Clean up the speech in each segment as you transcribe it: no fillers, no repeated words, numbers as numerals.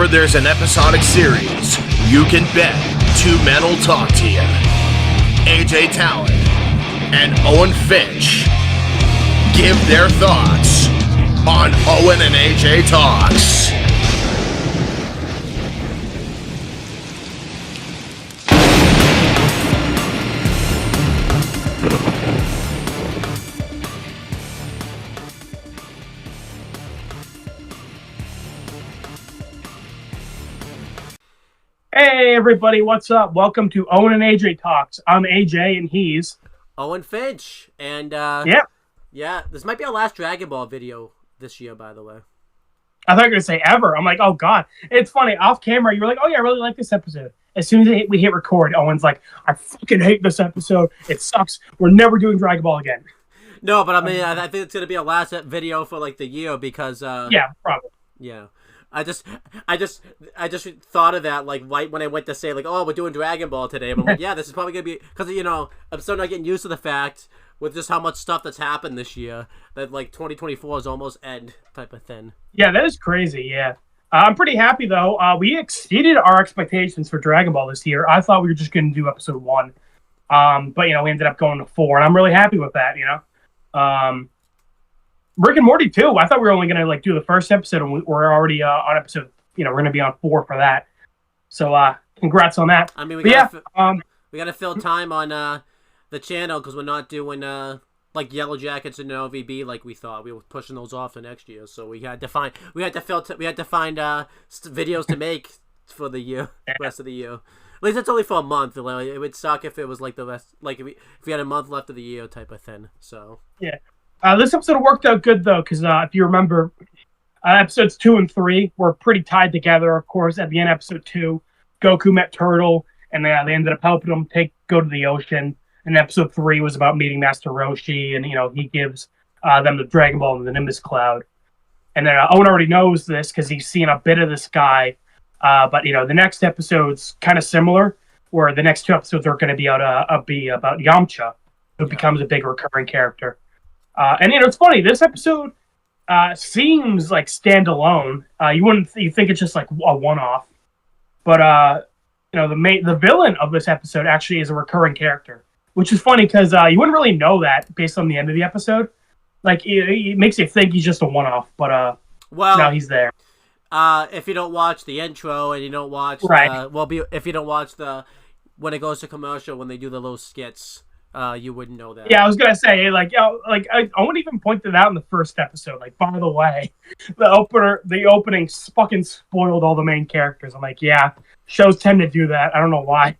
whenever there's an episodic series, you can bet two men will talk to you. AJ Talon and Owen Finch give their thoughts on Owen and AJ Talks. Hey everybody, what's up? Welcome to Owen and AJ Talks. I'm AJ and he's Owen Finch. And yeah, this might be our last Dragon Ball video this year, by the way. I thought you were gonna say ever. I'm like, oh god. It's funny, off camera you were like, oh yeah, I really like this episode. As soon as we hit record, Owen's like, I fucking hate this episode. It sucks. We're never doing Dragon Ball again. No, but I mean, I think it's gonna be our last video for like the year because yeah, probably. Yeah. I just thought of that like right when I went to say like, oh, we're doing Dragon Ball today. But I'm like, yeah, this is probably gonna be because I'm still not getting used to the fact with just how much stuff that's happened this year that like 2024 is almost end type of thing. Yeah, that is crazy. Yeah, I'm pretty happy though. We exceeded our expectations for Dragon Ball this year. I thought we were just gonna do episode 1, but we ended up going to 4, and I'm really happy with that. Rick and Morty too. I thought we were only gonna do the first episode, and we're already on episode. We're gonna be on 4 for that. So congrats on that. I mean, we gotta fill time on the channel because we're not doing like Yellow Jackets and OVB like we thought. We were pushing those off to next year, so we had to find videos to make for the year, rest of the year. At least it's only for a month. It would suck if it was like the rest, like if we had a month left of the year type of thing. So yeah. This episode worked out good, though, because if you remember, episodes 2 and 3 were pretty tied together. Of course, at the end of episode 2, Goku met Turtle, and they ended up helping him go to the ocean. And episode 3 was about meeting Master Roshi, and, he gives them the Dragon Ball and the Nimbus Cloud. And then Owen already knows this because he's seen a bit of this guy. But, the next episode's kind of similar, where the next 2 episodes are going to be about Yamcha, who becomes a big recurring character. And it's funny. This episode seems like standalone. You think it's just like a one-off, but the villain of this episode actually is a recurring character, which is funny because you wouldn't really know that based on the end of the episode. Like it makes you think he's just a one-off, but now he's there. If you don't watch the intro and you don't watch if you don't watch when it goes to commercial when they do the little skits. You wouldn't know that. Yeah, I was gonna say, I wouldn't even point it out in the first episode. Like, by the way, the opening fucking spoiled all the main characters. I'm like, yeah, shows tend to do that. I don't know why.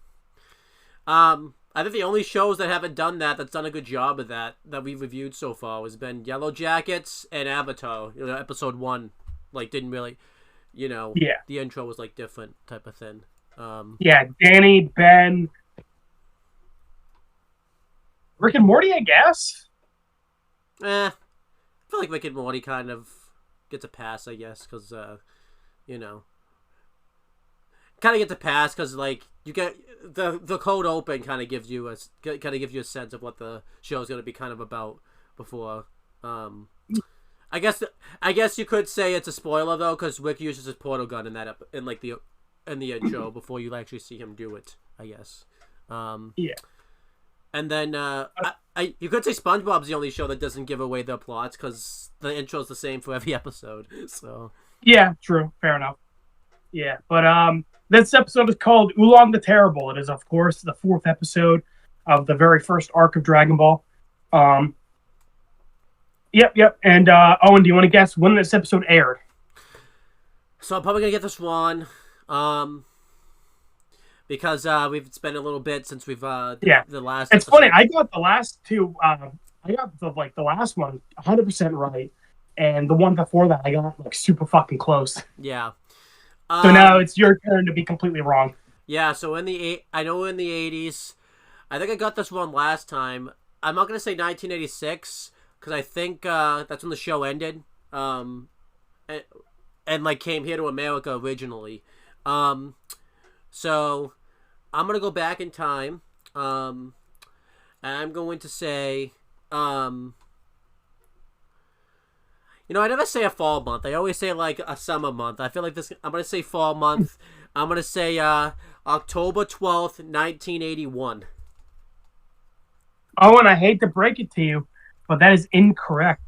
I think the only shows that haven't done that's done a good job of that we've reviewed so far has been Yellow Jackets and Avatar. Episode 1, didn't really, the intro was different type of thing. Yeah, Danny, Ben. Rick and Morty, I guess. I feel like Rick and Morty kind of gets a pass, I guess, because kind of gets a pass because you get the cold open kind of gives you a sense of what the show is going to be kind of about before. I guess you could say it's a spoiler though because Rick uses his portal gun in the intro before you actually see him do it. I guess. Yeah. And then you could say SpongeBob's the only show that doesn't give away the plots because the intro's the same for every episode. So yeah, true, fair enough. Yeah, but this episode is called Oolong the Terrible. It is, of course, the 4th episode of the very first arc of Dragon Ball. Yep. And Owen, do you want to guess when this episode aired? So I'm probably gonna get this one. Because we've spent a little bit since we've the last. It's funny. I got the last 2. I got the last one 100% right, and the one before that I got super fucking close. Yeah. So now it's your turn to be completely wrong. Yeah. So in the 80s, I think I got this one last time. I'm not gonna say 1986 because I think that's when the show ended. And came here to America originally. So I'm going to go back in time. And I'm going to say I never say a fall month. I always say like a summer month. I feel like this. I'm gonna say fall month. I'm gonna say October 12th, 1981. Oh, and I hate to break it to you, but that is incorrect.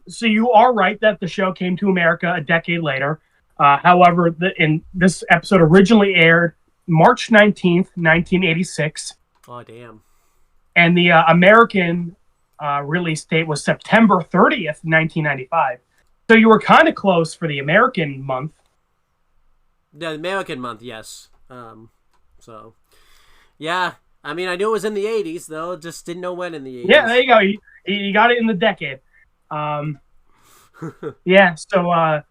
So you are right that the show came to America a decade later. However, in this episode originally aired March 19th, 1986. Oh, damn. And the American release date was September 30th, 1995. So you were kind of close for the American month. The American month, yes. So, yeah. I mean, I knew it was in the 80s, though. Just didn't know when in the 80s. Yeah, there you go. You got it in the decade. Yeah, so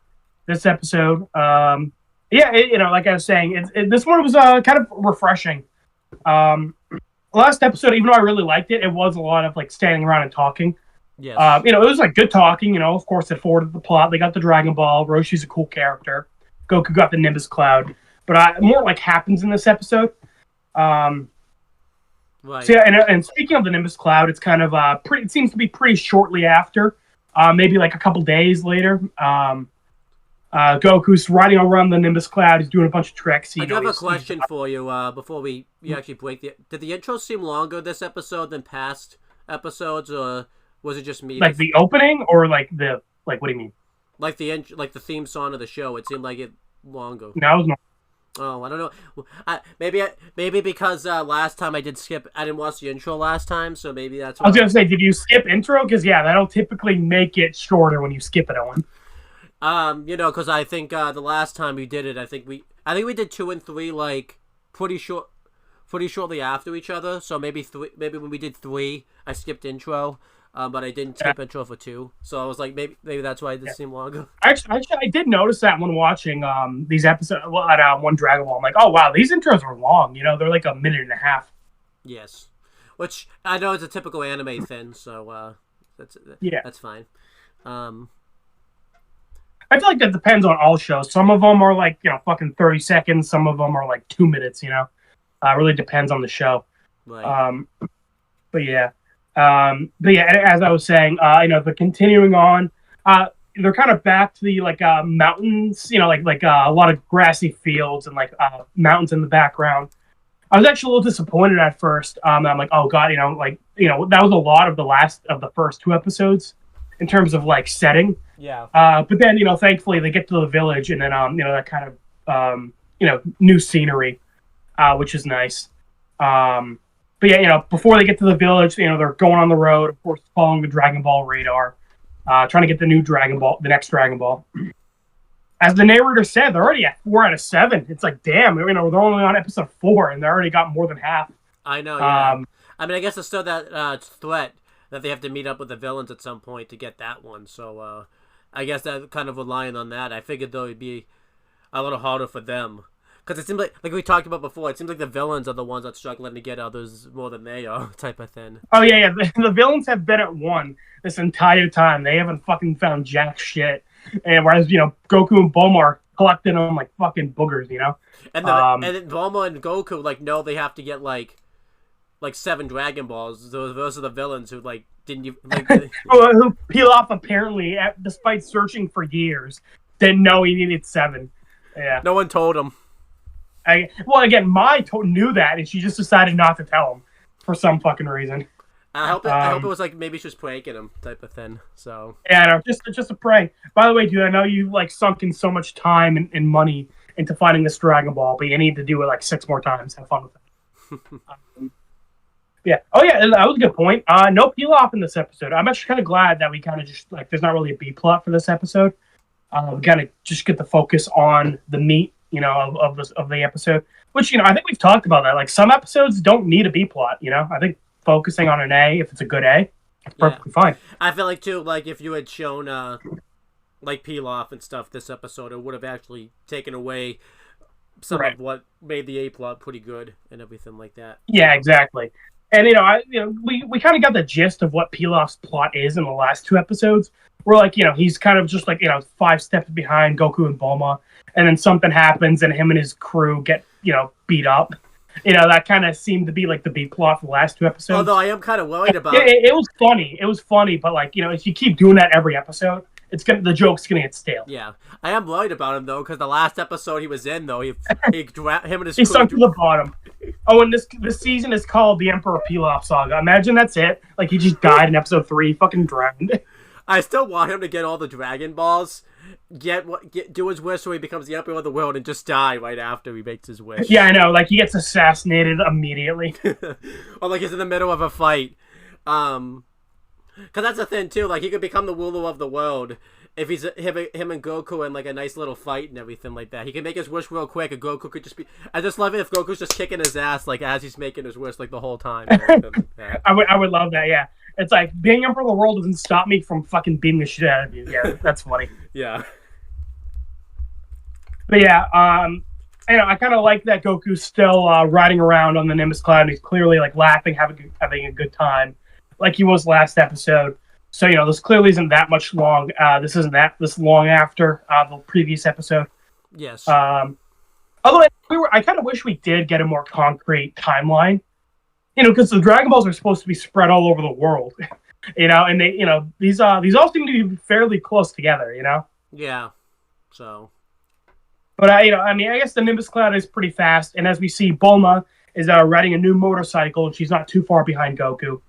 this episode, like I was saying, this one was kind of refreshing. Last episode, even though I really liked it, it was a lot of like standing around and talking. Yes. It was like good talking. Of course, it forwarded the plot. They got the Dragon Ball. Roshi's a cool character. Goku got the Nimbus Cloud. But more like happens in this episode. Right. So yeah, and speaking of the Nimbus Cloud, it's kind of pretty. It seems to be pretty shortly after, maybe like a couple days later. Goku's riding around the Nimbus Cloud. He's doing a bunch of tricks. I do have a question for you before we actually break the. Did the intro seem longer this episode than past episodes, or was it just me? Like the opening, or like what do you mean? Like the theme song of the show. It seemed like it longer. No, it was not. Oh, I don't know. Maybe because last time I didn't watch the intro last time, so maybe that's. I was gonna say, did you skip intro? Because that'll typically make it shorter when you skip it, Owen. Because I think the last time we did it, I think we did 2 and 3 like pretty shortly after each other. So maybe when we did 3, I skipped intro. But I didn't skip intro for 2, so I was like, maybe that's why it seemed longer. Actually, I did notice that when watching these episodes at One Dragon Ball. I'm like, oh wow, these intros are long. They're like a minute and a half. Yes, which I know is a typical anime thing, so that's fine. I feel like that depends on all shows. Some of them are like fucking 30 seconds. Some of them are like 2 minutes. It really depends on the show. Right. But yeah. As I was saying, they're continuing on. They're kind of back to the mountains, like a lot of grassy fields and mountains in the background. I was actually a little disappointed at first. I'm like, oh god, that was a lot of the first 2 episodes in terms of setting. Yeah. But then thankfully they get to the village and then that kind of new scenery, which is nice. But yeah, before they get to the village, they're going on the road, of course, following the Dragon Ball radar, trying to get the next Dragon Ball. As the narrator said, they're already at 4 out of 7. It's like, damn, they're only on episode 4, and they already got more than half. I know, yeah. I mean, I guess there's still that threat that they have to meet up with the villains at some point to get that one, so I guess that kind of relying on that. I figured, though, it'd be a little harder for them. Because it seems like we talked about before, it seems like the villains are the ones that's struggling to get others more than they are, type of thing. Oh, yeah. The villains have been at 1 this entire time. They haven't fucking found jack shit. And whereas, Goku and Bulma are collecting them like fucking boogers, And then Bulma and Goku, no, they have to get, like 7 Dragon Balls. Those are the villains who, didn't even... who Pilaf apparently, despite searching for years, didn't know he needed 7. Yeah. No one told him. Again, Mai knew that, and she just decided not to tell him for some fucking reason. I hope it was maybe she was pranking him, type of thing. So yeah, no, just a prank. By the way, dude, I know you sunk in so much time and money into finding this Dragon Ball, but you need to do it 6 more times. Have fun with it. Yeah. Oh yeah, that was a good point. No Pilaf in this episode. I'm actually kind of glad that we kind of just there's not really a B plot for this episode. We kind of just get the focus on the meat. Of the episode, which I think we've talked about that. Some episodes don't need a B plot. I think focusing on an A, if it's a good A, it's perfectly fine. I feel like too, if you had shown Pilaf and stuff this episode, it would have actually taken away some of what made the A plot pretty good and everything like that. Yeah, exactly. And we kind of got the gist of what Pilaf's plot is in the last 2 episodes. We're he's kind of just 5 steps behind Goku and Bulma, and then something happens and him and his crew get beat up, That kind of seemed to be like the B plot for the last 2 episodes. Although I am kind of worried about it was funny. It was funny, but like if you keep doing that every episode, the joke's gonna get stale. Yeah, I am worried about him though, because the last episode he was in though, him and his he sunk to the bottom. Oh, and this season is called the Emperor Pilaf Saga. Imagine that's it. Like he just died in episode 3, fucking drowned. I still want him to get all the Dragon Balls, do his wish so he becomes the Emperor of the world, and just die right after he makes his wish. Yeah, I know. Like he gets assassinated immediately. Or like he's in the middle of a fight. Because that's the thing too. Like he could become the ruler of the world if he's him and Goku in like a nice little fight and everything like that. He can make his wish real quick, and Goku could just be. I just love it if Goku's just kicking his ass like as he's making his wish like the whole time. I would love that. Yeah, it's like being Emperor of the world doesn't stop me from fucking beating the shit out of you. Yeah, that's funny. Yeah. But yeah, I kind of like that Goku's still riding around on the Nimbus Cloud, and he's clearly like laughing, having a good time, like he was last episode. So this clearly isn't that much long. This isn't this long after the previous episode. Yes. Although I kind of wish we did get a more concrete timeline. Because the Dragon Balls are supposed to be spread all over the world. And they these all seem to be fairly close together. Yeah. So. But I guess the Nimbus Cloud is pretty fast, and as we see, Bulma is riding a new motorcycle, and she's not too far behind Goku.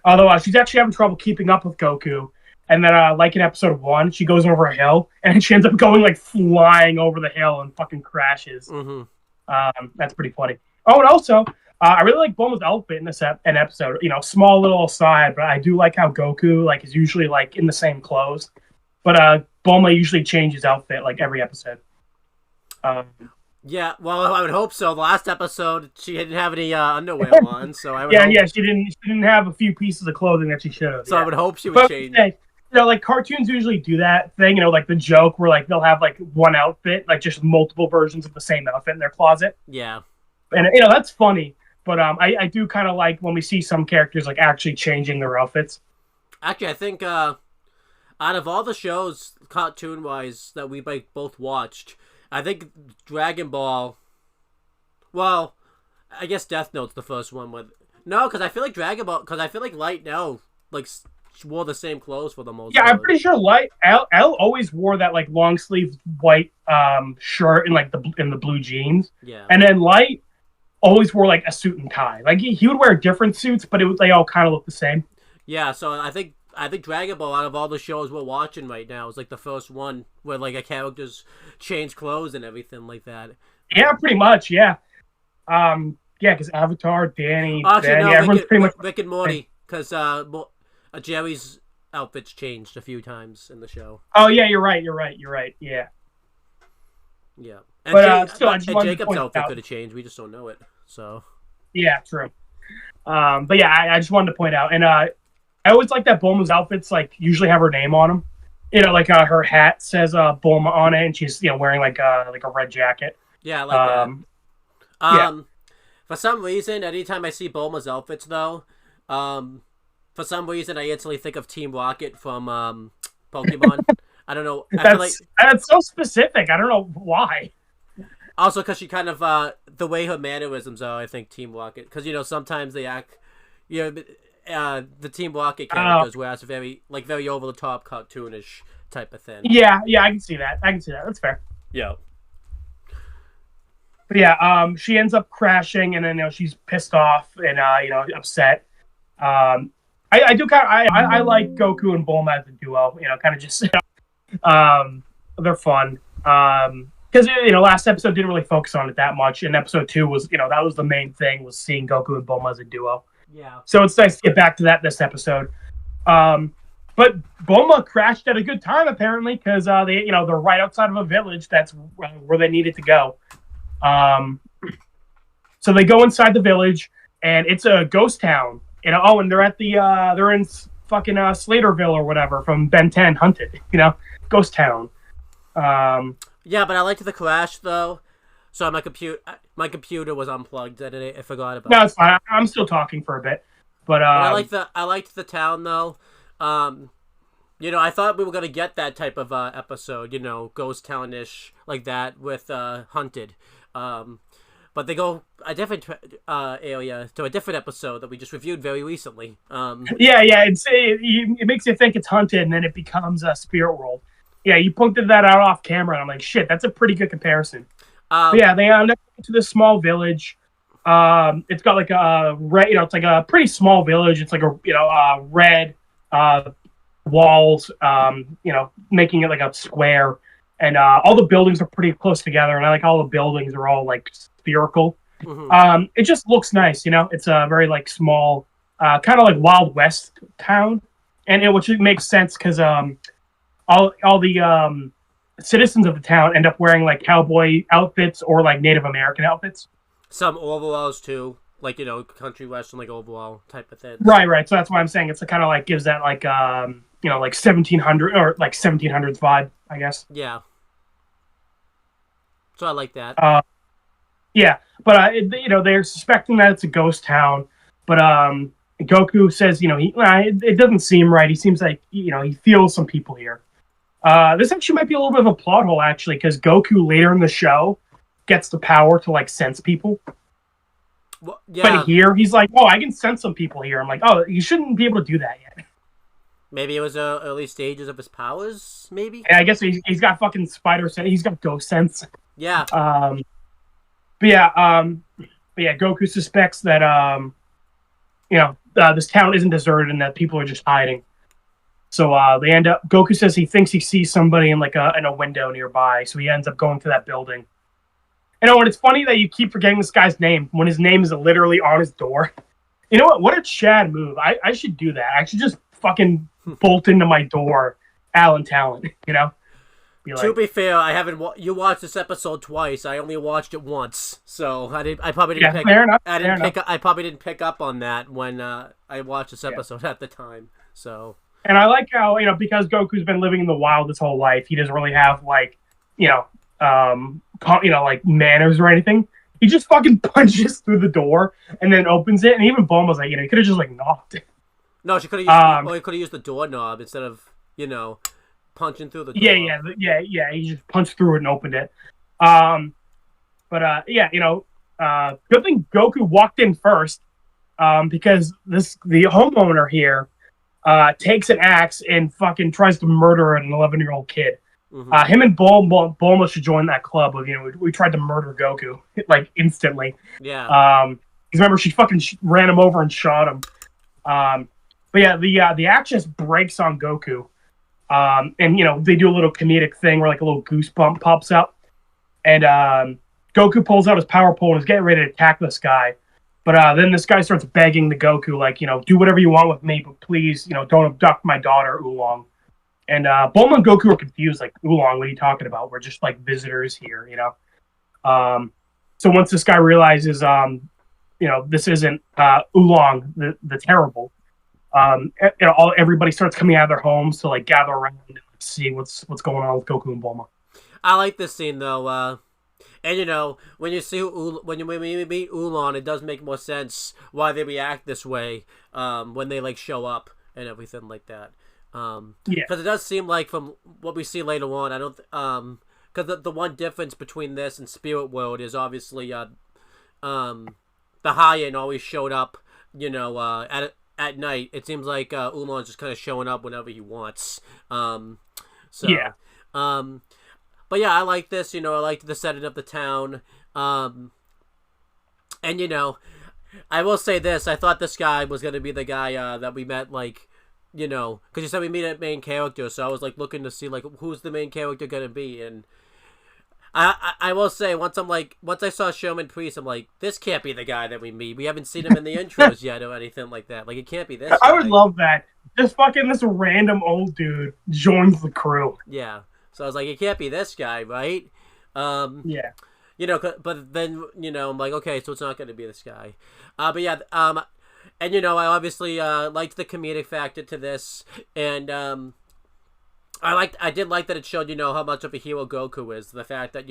Although she's actually having trouble keeping up with Goku, and then like in episode 1, she goes over a hill, and she ends up going like flying over the hill and fucking crashes. Mm-hmm. That's pretty funny. Oh, and also, I really like Bulma's outfit in this episode. Small little aside, but I do like how Goku like is usually like in the same clothes, but Bulma usually changes outfit like every episode. Yeah, well, I would hope so. The last episode, she didn't have any underwear on, so I would. Yeah, she didn't have a few pieces of clothing that she should have. So I would hope she would change. Like cartoons usually do that thing. Like the joke where like they'll have like one outfit, like just multiple versions of the same outfit in their closet. Yeah, and that's funny. But I do kind of like when we see some characters like actually changing their outfits. Actually, I think out of all the shows, cartoon-wise, that we both watched, I think Dragon Ball. Well, I guess Death Note's the first one with. No, because I feel like Dragon Ball. Because I feel like Light now like wore the same clothes for the most. Yeah, I'm pretty sure Light L always wore that like long sleeve white shirt and like the blue jeans. Yeah. And then Light always wore like a suit and tie. Like he would wear different suits, but they all kind of look the same. Yeah, so I think Dragon Ball, out of all the shows we're watching right now, is like the first one where like a characters change clothes and everything like that. Yeah, pretty much. Yeah. Because Avatar, Danny, everyone's pretty much Rick and Morty, because Jerry's outfits changed a few times in the show. Oh yeah, you're right. Yeah. Yeah. And But still, and Jacob's outfit could have changed. We just don't know it. So. Yeah, true. But yeah, I just wanted to point out, and I always like that Bulma's outfits like usually have her name on them. Like her hat says Bulma on it, and she's wearing like a red jacket. Yeah, I like that. For some reason, anytime I see Bulma's outfits, though, for some reason I instantly think of Team Rocket from Pokemon. I don't know. That's so specific. I don't know why. Also, because she kind of the way her mannerisms are, I think Team Rocket. Because sometimes they act, the Team Rocket characters, whereas very over the top cartoonish type of thing. Yeah, I can see that. That's fair. Yeah. But yeah, she ends up crashing, and then she's pissed off and upset. I do I like Goku and Bulma as a duo. Kind of just they're fun. Because last episode didn't really focus on it that much, and episode 2 was that was the main thing, was seeing Goku and Bulma as a duo. Yeah. So it's nice to get back to that this episode. But Bulma crashed at a good time apparently, because they're right outside of a village. That's where they needed to go. So they go inside the village, and it's a ghost town. And they're at they're in fucking Slaterville or whatever from Ben 10 Hunted. Ghost town. Yeah, but I liked the crash though. So my computer was unplugged and I forgot about it. No, it's fine. I'm still talking for a bit. But I liked the town though. I thought we were gonna get that type of episode, ghost town-ish like that with Hunted. but they go a different area to a different episode that we just reviewed very recently. Yeah, it makes you think it's Hunted, and then it becomes a Spirit World. Yeah, you pointed that out off camera, and I'm like, shit, that's a pretty good comparison. Yeah, they end up to this small village. It's got like a red, it's like a pretty small village. It's like a red walls, making it like a square, and all the buildings are pretty close together. And I like all the buildings are all like spherical. Mm-hmm. It just looks nice, It's a very like small, kind of like Wild West town, and which makes sense because all the citizens of the town end up wearing like cowboy outfits or like Native American outfits. Some overalls too, like country western like overall type of thing. Right. So that's why I'm saying it's kind of like gives that like like 1700 or like 1700s vibe, I guess. Yeah. So I like that. Yeah, but they're suspecting that it's a ghost town, but Goku says it doesn't seem right. He seems like he feels some people here. This actually might be a little bit of a plot hole, actually, because Goku later in the show gets the power to like sense people. Well, yeah. But here he's like, oh, I can sense some people here. I'm like, oh, you shouldn't be able to do that yet. Maybe it was early stages of his powers. Maybe. And I guess he's got fucking spider sense. He's got ghost sense. Yeah. But yeah, Goku suspects that this town isn't deserted and that people are just hiding. So they end up. Goku says he thinks he sees somebody in a window nearby, so he ends up going to that building. And it's funny that you keep forgetting this guy's name when his name is literally on his door. You know what? What a Chad move. I should do that. I should just fucking bolt into my door, Alan Talent. To be fair, I haven't. You watched this episode twice. I only watched it once, so I probably didn't pick. Fair enough. I probably didn't pick up on that when I watched this episode at the time. So. And I like how because Goku's been living in the wild his whole life, he doesn't really have like like manners or anything. He just fucking punches through the door and then opens it. And even Bulma's like, he could have just like knocked it. No, she could have used. He could have used the doorknob instead of punching through the door. Yeah. He just punched through it and opened it. Good thing Goku walked in first, because the homeowner here takes an axe and fucking tries to murder an 11-year-old kid. Mm-hmm. Him and Bulma should join that club of we tried to murder Goku like instantly. Yeah. Because remember she fucking ran him over and shot him. But yeah, the axe just breaks on Goku. And they do a little comedic thing where like a little goosebump pops up, and Goku pulls out his power pole and is getting ready to attack this guy. But then this guy starts begging the Goku, like, do whatever you want with me, but please, don't abduct my daughter, Oolong. And Bulma and Goku are confused, like, Oolong, what are you talking about? We're just, like, visitors here, So once this guy realizes, this isn't Oolong, the terrible, everybody starts coming out of their homes to, like, gather around and see what's going on with Goku and Bulma. I like this scene, though, and when you see when you meet Oolong, it does make more sense why they react this way when they like show up and everything like that. Because it does seem like from what we see later on, I don't because the one difference between this and Spirit World is obviously the High-End always showed up, at night. It seems like Oolong's just kind of showing up whenever he wants. But yeah, I like this, I like the setting of the town. And, I will say this, I thought this guy was going to be the guy that we met, like, because you said we meet a main character, so I was, like, looking to see, like, who's the main character going to be, and I will say, once I saw Showman Priest, I'm like, this can't be the guy that we meet. We haven't seen him in the intros yet or anything like that. Like, it can't be this guy. I would love that. Just fucking this random old dude joins the crew. Yeah. So I was like, it can't be this guy, right? Yeah. But then, I'm like, okay, so it's not going to be this guy. But yeah, and, I obviously liked the comedic factor to this. And I did like that it showed, how much of a hero Goku is. The fact that,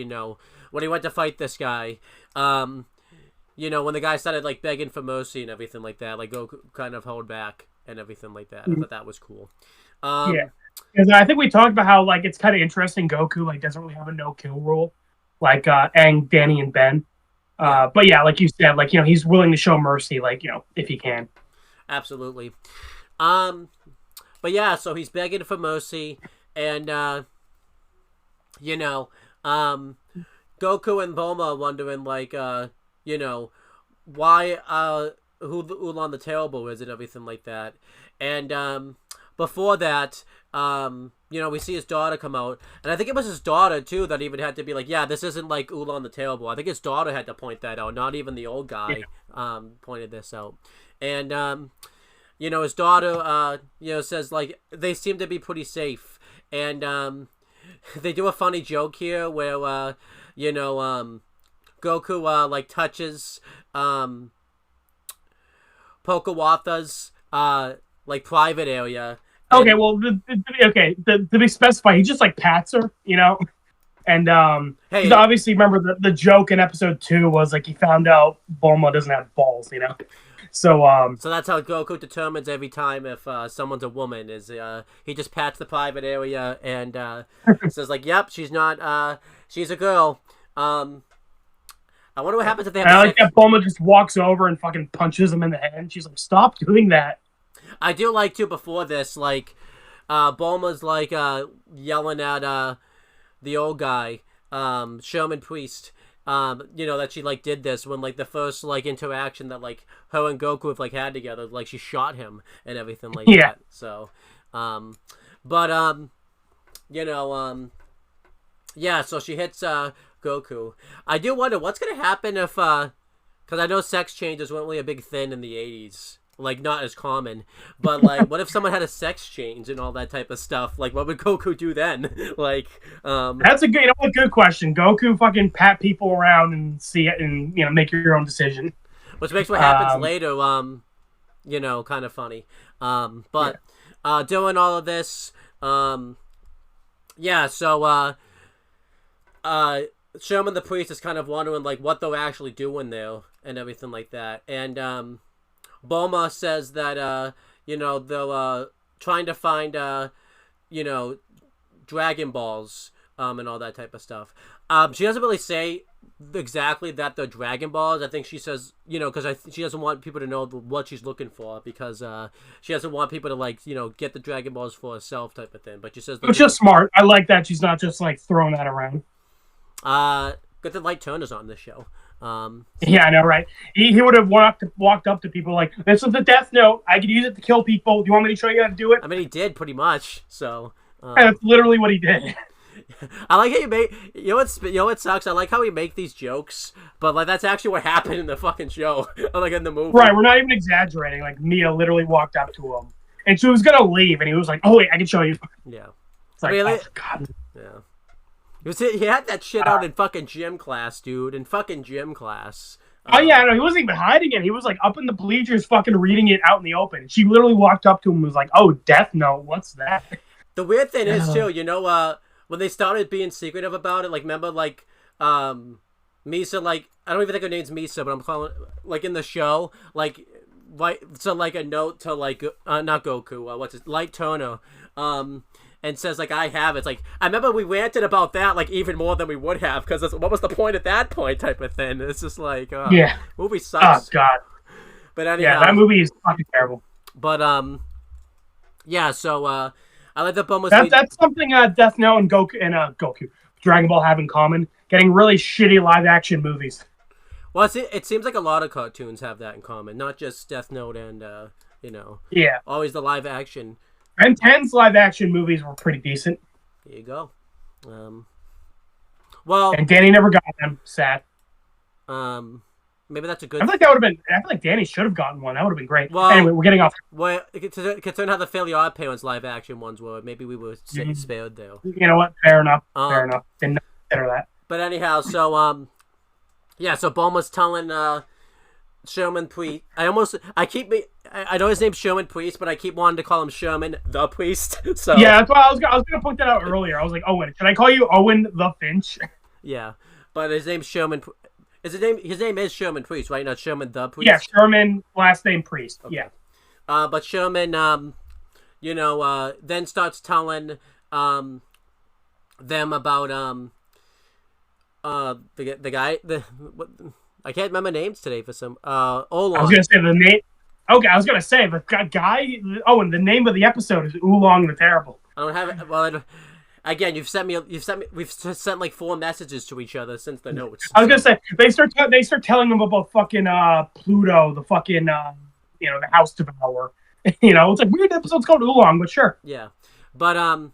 when he went to fight this guy, when the guy started, like, begging for mercy and everything like that, like, Goku kind of held back and everything like that. I thought that was cool. Yeah. Because I think we talked about how, like, it's kind of interesting Goku, like, doesn't really have a no-kill rule, like Aang, Danny, and Ben. But yeah, like you said, like, he's willing to show mercy, like, if he can. Absolutely. But yeah, so he's begging for mercy, and Goku and Bulma are wondering, like, why who the Oolong the Terrible is and everything like that. And before that, we see his daughter come out, and I think it was his daughter too that even had to be like, yeah, this isn't like Oolong the Terrible. I think his daughter had to point that out, not even the old guy. Pointed this out. And his daughter says, like, they seem to be pretty safe, and they do a funny joke here where Goku like touches Pokawatha's like private area. Okay, well, to be specified, he just like pats her, and Hey, 'cause obviously, remember the joke in episode 2 was like he found out Bulma doesn't have balls, So so that's how Goku determines every time if someone's a woman is he just pats the private area and says like, yep, she's not she's a girl. I wonder what happens if they have I like that Bulma just walks over and fucking punches him in the head. She's like, stop doing that. I do like too before this, like Bulma's like yelling at the old guy, Sherman Priest. That she like did this when like the first like interaction that like her and Goku have like had together, like she shot him and everything like that. So, so she hits Goku. I do wonder what's gonna happen if because I know sex changes weren't really a big thing in the 80s. Like, not as common, but like, what if someone had a sex change and all that type of stuff? Like, what would Goku do then? Like, that's a good question. Goku fucking pat people around and see it, and make your own decision. Which makes what happens later, kind of funny. Doing all of this, Sherman the Priest is kind of wondering like what they're actually doing there and everything like that, and Bulma says that, they're trying to find, Dragon Balls, and all that type of stuff. She doesn't really say exactly that they're Dragon Balls. I think she says, because she doesn't want people to know what she's looking for, because she doesn't want people to, like, get the Dragon Balls for herself type of thing. But she says... Which is smart. I like that she's not just, like, throwing that around. Good that Light Turner's on this show. Yeah, I know, right? He would have walked up to people like, this is the Death Note. I could use it to kill people. Do you want me to show you how to do it? I mean, he did pretty much. So that's literally what he did. I like how you make. You know what sucks? I like how we make these jokes, but like that's actually what happened in the fucking show, like in the movie. Right, we're not even exaggerating. Like Mia literally walked up to him, and she was gonna leave, and he was like, "Oh wait, I can show you." Yeah. It's like, oh, God. Yeah. He had that shit out in fucking gym class, dude. In fucking gym class. Oh, yeah, no, he wasn't even hiding it. He was, like, up in the bleachers fucking reading it out in the open. She literally walked up to him and was like, oh, Death Note, what's that? The weird thing is, too, when they started being secretive about it, like, remember, like, Misa, like, I don't even think her name's Misa, but I'm calling it, like, in the show, like, right, so, like, a note to, like, not Goku, Light Turner, and says, like, I have it. It's like, I remember we ranted about that, like, even more than we would have, because what was the point at that point type of thing? It's just like, movie sucks. Oh, God. But anyhow. Yeah, that movie is fucking terrible. But, so, I like that Bulma's... That's something Death Note and Goku, Dragon Ball have in common. Getting really shitty live-action movies. Well, it seems like a lot of cartoons have that in common, not just Death Note and, Yeah. always the live-action... And 10's live-action movies were pretty decent. There you go. And Danny never got them. Sad. Maybe that's a good... I feel like that would have been... I feel like Danny should have gotten one. That would have been great. Well, anyway, we're getting off... Well, considering how the Fairly Odd Parents live-action ones were, maybe we were spared there. You know what? Fair enough. Fair enough. Didn't consider that. But anyhow, so, so Bulma's telling, Sherman Priest... I know his name's Sherman Priest, but I keep wanting to call him Sherman the Priest. So yeah, that's why I was gonna point that out earlier. I was like, Owen. Should I call you Owen the Finch? Yeah, but his name's Sherman. His name is Sherman Priest, right? Not Sherman the Priest. Yeah, Sherman, last name Priest. Okay. Yeah. But Sherman, then starts telling them about the guy I can't remember names today for some. I Oolong. was gonna say the name. Okay, I was gonna say the guy. Oh, and the name of the episode is Oolong the Terrible. I don't have it. Well, again, we've sent like 4 messages to each other since the notes. I was gonna say they start telling him about fucking Pluto, the fucking the house devourer. It's like weird episodes called Oolong, but sure. Yeah, but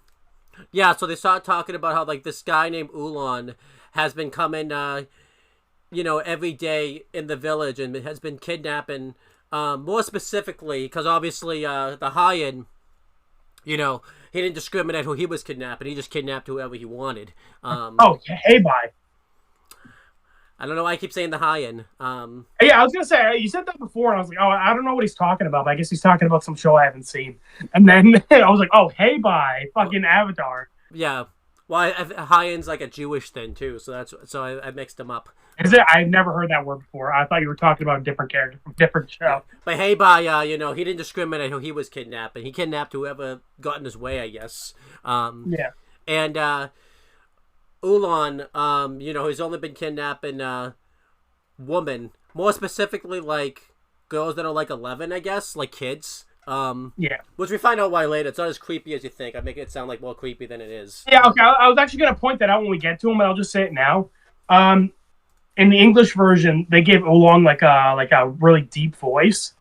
yeah. So they start talking about how like this guy named Oolong has been coming, every day in the village and has been kidnapping. More specifically, because obviously the High-End, he didn't discriminate who he was kidnapping. He just kidnapped whoever he wanted. Hey, bye. I don't know why I keep saying the High-End. Yeah, I was gonna say you said that before, and I was like, oh, I don't know what he's talking about. But I guess he's talking about some show I haven't seen. And then I was like, oh, hey, bye, fucking Avatar. Yeah, well, High-End's like a Jewish thing too, so I mixed them up. Is it? I've never heard that word before. I thought you were talking about a different character from a different show. But hey, bye, he didn't discriminate who he was kidnapping. He kidnapped whoever got in his way, I guess. Yeah. And Oolong, he's only been kidnapping women, more specifically like girls that are like 11, I guess, like kids. Yeah. Which we find out why later. It's not as creepy as you think. I make it sound like more creepy than it is. Yeah. Okay. I was actually gonna point that out when we get to him, but I'll just say it now. In the English version, they gave Oolong like a really deep voice.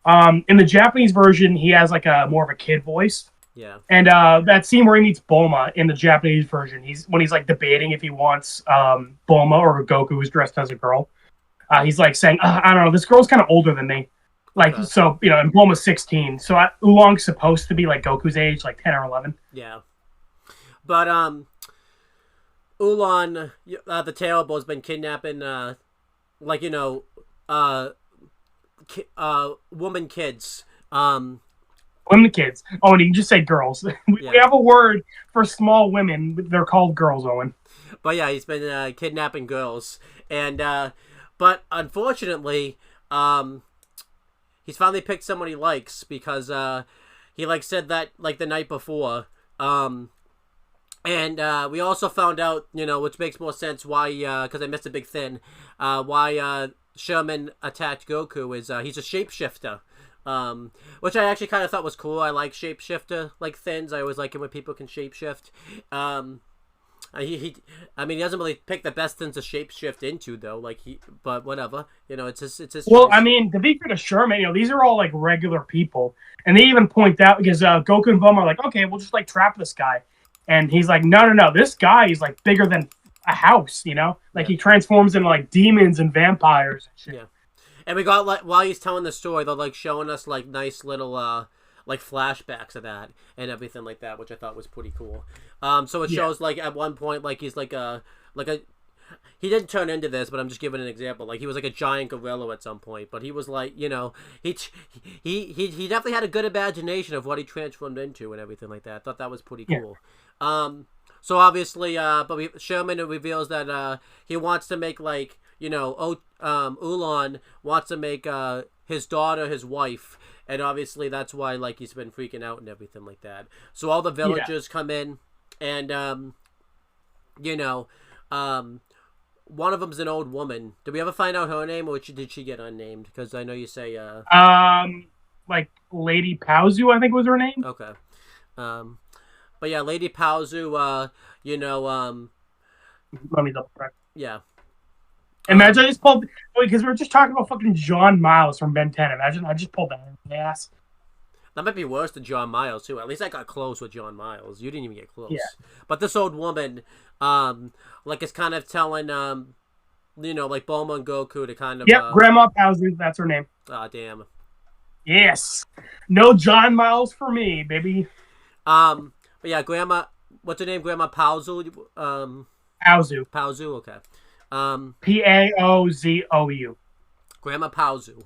In the Japanese version, he has like a more of a kid voice. Yeah. And that scene where he meets Bulma in the Japanese version, he's like debating if he wants Bulma or Goku who's dressed as a girl. He's like saying, I don't know, this girl's kind of older than me. Like, okay. So, and Bulma's 16. So Oolong's supposed to be like Goku's age, like 10 or 11. Yeah. But, Oolong, the Terrible, has been kidnapping, woman kids. Women kids. Oh, and you can just say girls. We have a word for small women. They're called girls, Owen. But yeah, he's been kidnapping girls. And, but unfortunately, he's finally picked someone he likes because he said that the night before. And we also found out, which makes more sense why, because I missed a big thing, why Sherman attacked Goku is he's a shapeshifter. Which I actually kind of thought was cool. I like shapeshifter things. I always like it when people can shapeshift. He doesn't really pick the best things to shapeshift into though. But whatever. It's his. Well, choice. To be fair to Sherman, these are all regular people, and they even point out because Goku and Bulma are like, okay, we'll just trap this guy. And he's like, no, this guy is bigger than a house, He transforms into demons and vampires and shit. Yeah. And we got while he's telling the story, they're showing us nice little flashbacks of that and everything like that, which I thought was pretty cool. So it shows at one point he's he didn't turn into this, but I'm just giving an example. He was a giant gorilla at some point, but he was he definitely had a good imagination of what he transformed into and everything like that. I thought that was pretty cool. So obviously, Sherman reveals that he wants to make Oolong wants to make his daughter his wife, and obviously that's why he's been freaking out and everything like that. So all the villagers come in, and one of them's an old woman. Did we ever find out her name, or did she get unnamed? Because I know you say Lady Paozu, I think was her name. Okay. But yeah, Lady Paozu, let me double check. Yeah. Imagine I just pulled, because we were just talking about fucking John Miles from Ben 10. Imagine I just pulled that in the ass. That might be worse than John Miles too. At least I got close with John Miles. You didn't even get close. Yeah. But this old woman, is kind of telling, Bulma and Goku to kind of. Yep, Grandma Paozu, that's her name. Ah, damn. Yes, no John Miles for me, baby. But yeah, Grandma, what's her name? Grandma Paozu. Paozu. Paozu. Okay. Paozou. Grandma Paozu.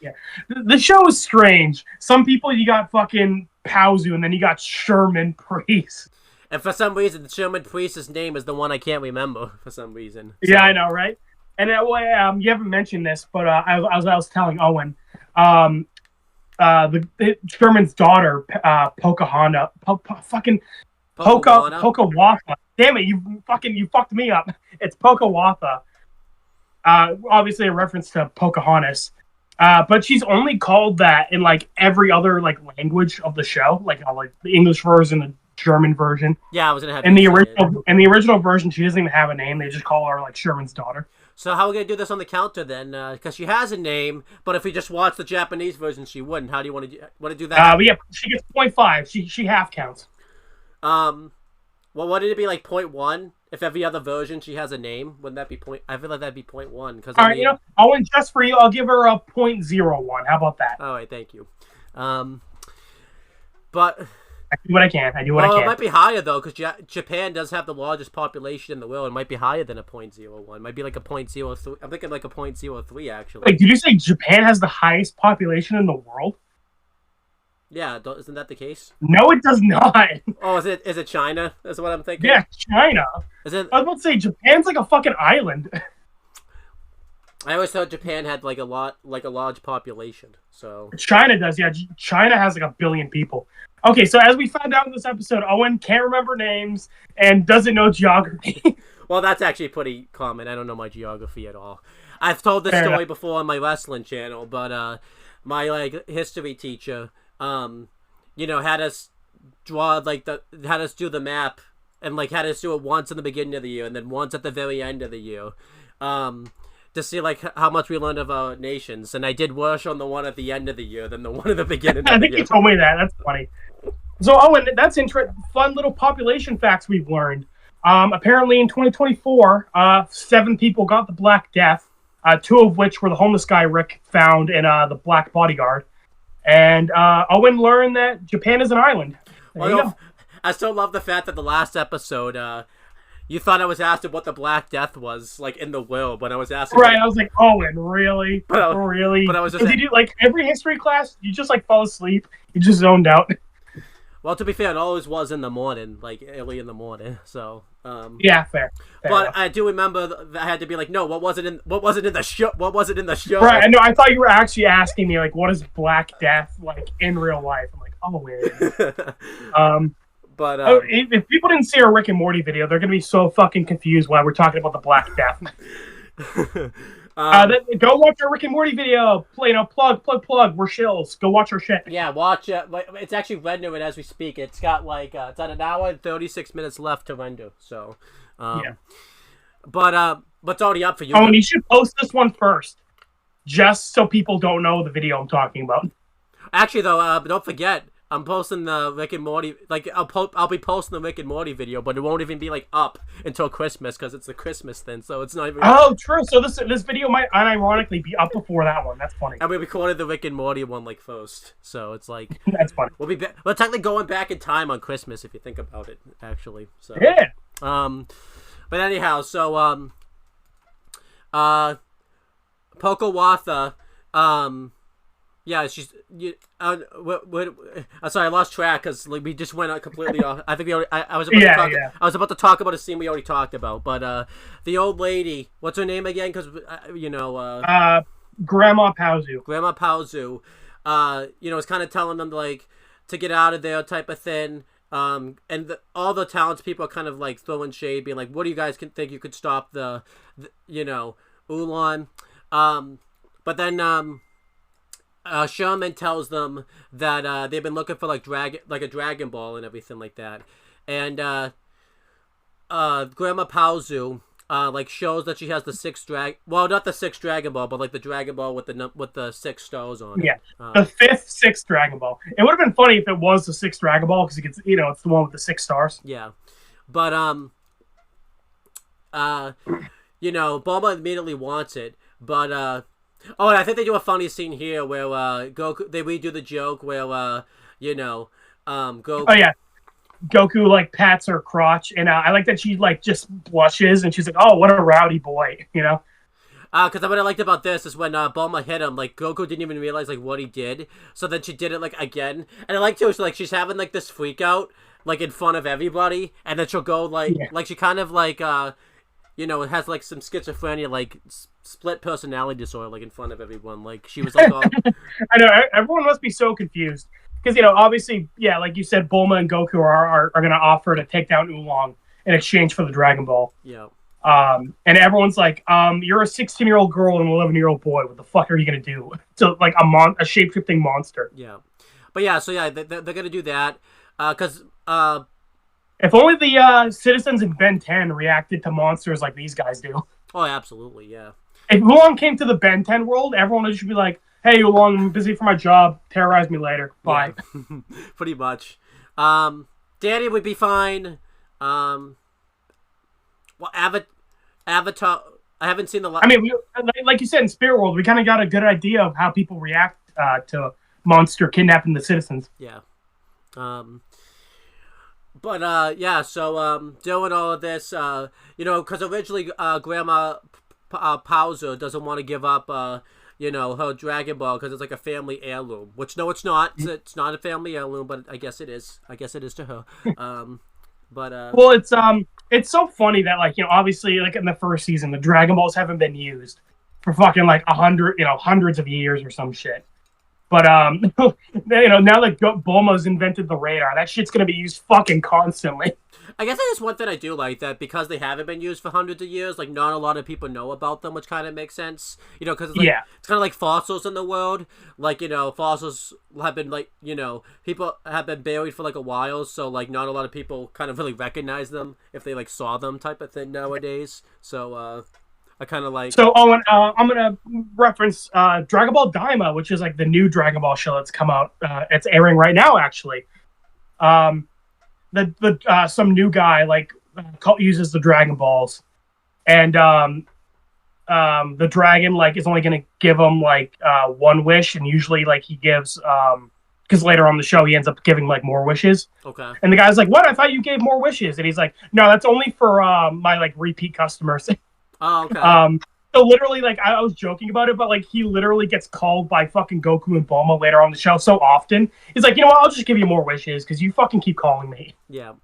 Yeah, the show is strange. Some people you got fucking Paozu, and then you got Sherman Priest. And for some reason, Sherman Priest's name is the one I can't remember. For some reason. So. Yeah, I know, right? And you haven't mentioned this, but I was telling Owen, Sherman's daughter, Pocahontas, Pocahontas. Damn it, you fucked me up. It's Pocahontas. Obviously a reference to Pocahontas. But she's only called that in like every other like language of the show, like the English version, the German version. Yeah, I was gonna have In the original version, she doesn't even have a name. They just call her like Sherman's daughter. So how are we gonna do this on the counter then? Because she has a name, but if we just watch the Japanese version, she wouldn't. How do you want to do that? Yeah, she gets 0.5. She half counts. Well, wouldn't it be like 0.1 if every other version she has a name? Wouldn't that be point? I feel like that'd be 0.1 because. All right, Owen, just for you, I'll give her a 0.01. How about that? All right, thank you. But. I do what I can. It might be higher, though, because Japan does have the largest population in the world. It might be higher than a 0.01. It might be like a 0.03. I'm thinking like a 0.03, actually. Wait, did you say Japan has the highest population in the world? Yeah, isn't that the case? No, it does not. Oh, is it China? That's what I'm thinking? Yeah, China. Is it? I was about to say, Japan's like a fucking island. I always thought Japan had like a large population. So China does, yeah. China has like 1 billion people. Okay, so as we found out in this episode, Owen can't remember names and doesn't know geography. Well, that's actually pretty common. I don't know my geography at all. I've told this story before on my wrestling channel, but my history teacher, had us draw had us do the map and had us do it once in the beginning of the year and then once at the very end of the year. To see how much we learned of our nations, and I did worse on the one at the end of the year than the one at the beginning. I think you told me that. That's funny. So Owen, that's fun little population facts we've learned. Apparently, in 2024, 7 people got the Black Death. 2 of which were the homeless guy Rick found in the Black Bodyguard, and Owen learned that Japan is an island. I still love the fact that the last episode. You thought I was asking what the Black Death was in the will, but I was asking. Right, I was like, Owen, really? Really? But I was just. Did you every history class? You just fall asleep. You just zoned out. Well, to be fair, it always was in the morning, early in the morning. So. Yeah, fair. But enough. I do remember that I had to be no. What was it in the show? What was it in the show? Right. I know. I thought you were actually asking me what is Black Death in real life? I'm like, Owen. But if people didn't see our Rick and Morty video, they're gonna be so fucking confused why we're talking about the Black Death. Go watch our Rick and Morty video. Plug. We're shills. Go watch our shit. Yeah, watch it. It's actually rendering as we speak. It's got it's at 1 hour and 36 minutes left to render. So, yeah. But it's already up for you. Oh, and you should post this one first, just so people don't know the video I'm talking about. Actually, though, don't forget. I'm posting the Rick and Morty, I'll be posting the Rick and Morty video, but it won't even be up until Christmas because it's the Christmas thing, so it's not even. Oh, true. So this video might unironically be up before that one. That's funny. And we recorded the Rick and Morty one first, so it's that's funny. We're technically going back in time on Christmas if you think about it, actually. So yeah. But anyhow, so Pocahontas, yeah, she's. I'm sorry, I lost track because we just went out completely off. I think we already. I was about to talk about a scene we already talked about, but the old lady, what's her name again? Because Grandma Paozu. Grandma Paozu, is kind of telling them to get out of there, type of thing. And all the townspeople are kind of throwing shade, being what do you guys think you could stop the Oolong? But then Sherman tells them that they've been looking for a Dragon Ball and everything like that, and Grandma Paozu shows that she has the 6th not the 6th Dragon Ball, but the Dragon Ball with the 6 stars on it. Yeah, the 6th Dragon Ball. It would have been funny if it was the 6th Dragon Ball because it's the one with the 6 stars. Yeah, but Bulma immediately wants it, but oh, and I think they do a funny scene here where Goku, they redo the joke where Goku. Oh yeah, Goku pats her crotch, and I like that she just blushes, and she's like, "Oh, what a rowdy boy," Because what I liked about this is when Bulma hit him, Goku didn't even realize what he did, so then she did it again, and I like too, she's having this freak out in front of everybody, and then she'll go she kind of it has some schizophrenia, split personality disorder, in front of everyone. She was all... I know, everyone must be so confused. Because, obviously, yeah, like you said, Bulma and Goku are going to offer to take down Oolong in exchange for the Dragon Ball. Yeah. And everyone's like, you're a 16-year-old girl and an 11-year-old boy. What the fuck are you gonna do to like a shape-shifting monster? Yeah, but yeah, so yeah, they're gonna do that because if only the citizens in Ben 10 reacted to monsters like these guys do. Oh, absolutely, yeah. If Oolong came to the Ben 10 world, everyone would just be like, hey, Oolong, I'm busy for my job. Terrorize me later. Bye. Yeah. Pretty much. Danny would be fine. Well, Avatar. I haven't seen the. I mean, like you said in Spirit World, we kind of got a good idea of how people react to monster kidnapping the citizens. Yeah. But yeah. So doing all of this, because originally Grandma Pauser doesn't want to give up, her Dragon Ball because it's like a family heirloom. Which no, it's not. It's not a family heirloom, but I guess it is. I guess it is to her. Well, it's so funny that obviously in the first season the Dragon Balls haven't been used for fucking 100 hundreds of years or some shit. But now that Bulma's invented the radar, that shit's gonna be used fucking constantly. I guess that is one thing I do like, that because they haven't been used for hundreds of years, not a lot of people know about them, which kind of makes sense. Because it's it's kind of like fossils in the world. Fossils have been people have been buried for a while, so not a lot of people kind of really recognize them if they saw them type of thing nowadays. So I kind of like. So Owen, I'm gonna reference Dragon Ball Daima, which is the new Dragon Ball show that's come out. It's airing right now, actually. Some new guy uses the Dragon Balls, and the dragon is only gonna give him one wish, and usually he gives because later on the show he ends up giving more wishes. Okay. And the guy's like, "What? I thought you gave more wishes." And he's like, "No, that's only for my repeat customers." Oh, okay. So literally, I was joking about it, but he literally gets called by fucking Goku and Bulma later on the show so often. He's like, you know what? I'll just give you more wishes because you fucking keep calling me. Yeah,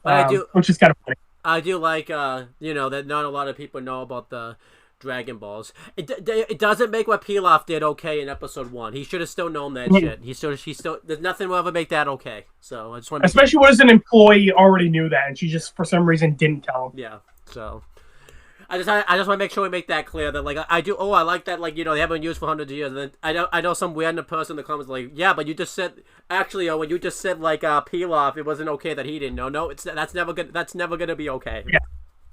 but I do, which is kind of funny. I do like, that not a lot of people know about the Dragon Balls. It doesn't make what Pilaf did okay in episode 1. He should have still known that shit. He still. There's nothing will ever make that okay. So I just want. Especially when as an employee already knew that, and she just for some reason didn't tell him. Yeah. So. I just want to make sure we make that clear that I do. Oh, I like that. They haven't been used for hundreds of years. And then I know some random person in the comments yeah, but you just said actually, when you just said Pilaf, it wasn't okay that he didn't know. No, that's never gonna be okay. Yeah.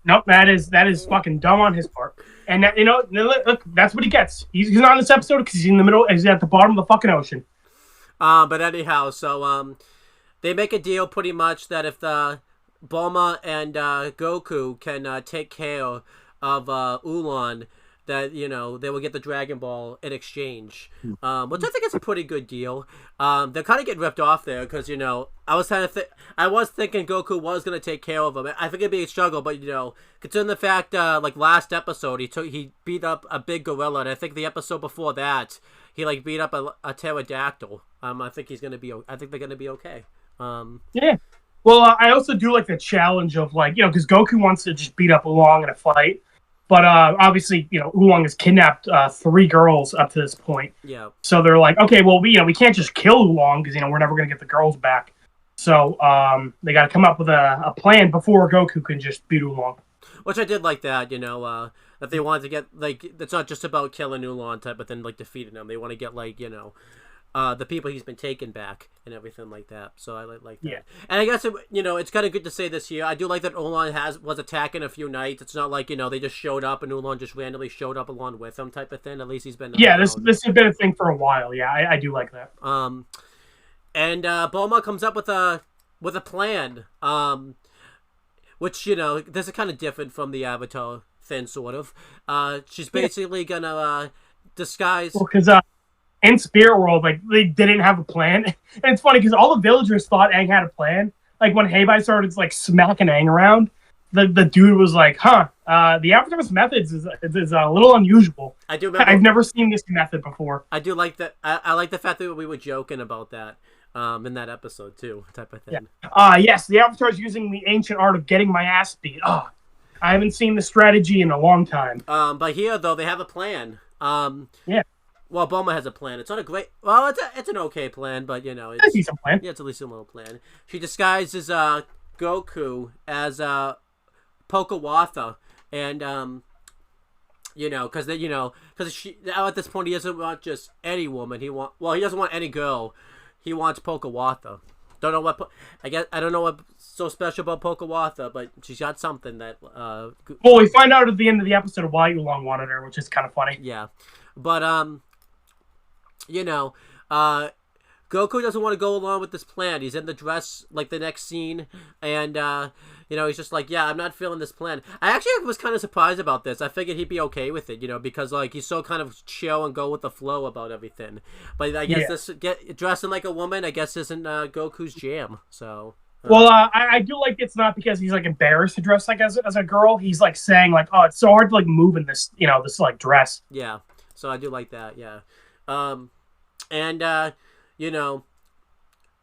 Nope, that is fucking dumb on his part. And look, that's what he gets. He's not in this episode because he's in the middle. He's at the bottom of the fucking ocean. But anyhow, so they make a deal pretty much that if the Bulma and Goku can take care of Oolong, that they will get the Dragon Ball in exchange, which I think is a pretty good deal. They're kind of getting ripped off there because I was thinking Goku was gonna take care of him. I think it'd be a struggle, but considering the fact last episode he beat up a big gorilla, and I think the episode before that he beat up a pterodactyl. I think they're gonna be okay. Yeah. Well, I also do like the challenge of because Goku wants to just beat up Oolong in a fight. But obviously, Oolong has kidnapped 3 girls up to this point. Yeah. So they're like, okay, well, we can't just kill Oolong because we're never gonna get the girls back. So they got to come up with a plan before Goku can just beat Oolong. Which I did like that, that they wanted to get it's not just about killing Oolong type of thing, defeating him. They want to get the people he's been taken back and everything like that. So I like that. Yeah. And I guess it's kind of good to say this here. I do like that Oolong was attacking a few nights. It's not they just showed up and Oolong just randomly showed up along with him type of thing. At least he's been. Yeah, this has been a thing for a while. Yeah, I do like that. And Bulma comes up with a plan. Which this is kind of different from the Avatar thing, sort of. She's basically gonna disguise. Well, because in Spirit World, they didn't have a plan, and it's funny because all the villagers thought Aang had a plan. When Heibai started smacking Aang around, the dude was like, "Huh, the Avatar's methods is a little unusual. I do remember, I've never seen this method before." I do like that. I like the fact that we were joking about that in that episode too, type of thing. Yeah. Yes, the Avatar's using the ancient art of getting my ass beat. I haven't seen the strategy in a long time. But here though, they have a plan. Yeah. Well, Bulma has a plan. It's not a great. Well, it's an okay plan, but it's a decent plan. Yeah, it's at least a little plan. She disguises Goku as Pokawatha, and because she now at this point he doesn't want just any woman. He doesn't want any girl. He wants Pocawatha. Don't know what I don't know what's so special about Pocawatha, but she's got something that. Well, we find out at the end of the episode why Oolong wanted her, which is kind of funny. Yeah, but Goku doesn't want to go along with this plan. He's in the dress like the next scene, and he's just like, yeah, I'm not feeling this plan. I actually was kind of surprised about this. I figured he'd be okay with it, because like he's so kind of chill and go with the flow about everything. But I guess dressing like a woman, I guess, isn't Goku's jam. So. Well, I do like it's not because he's like embarrassed to dress like as a girl. He's like saying like, oh, it's so hard to like move in this this like dress. Yeah, so I do like that. Yeah,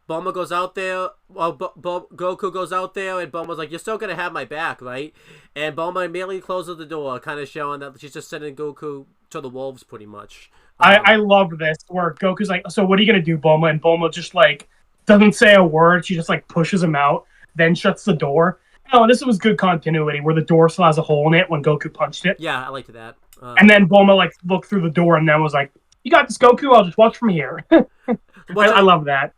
Bulma goes out there. Well, Goku goes out there, and Bulma's like, "You're still gonna have my back, right?" And Bulma immediately closes the door, kind of showing that she's just sending Goku to the wolves, pretty much. I love this where Goku's like, "So what are you gonna do, Bulma?" And Bulma just like doesn't say a word. She just like pushes him out, then shuts the door. Oh, this was good continuity where the door still has a hole in it when Goku punched it. Yeah, I liked that. And then Bulma like looked through the door and then was like, "You got this, Goku. I'll just watch from here." I love that.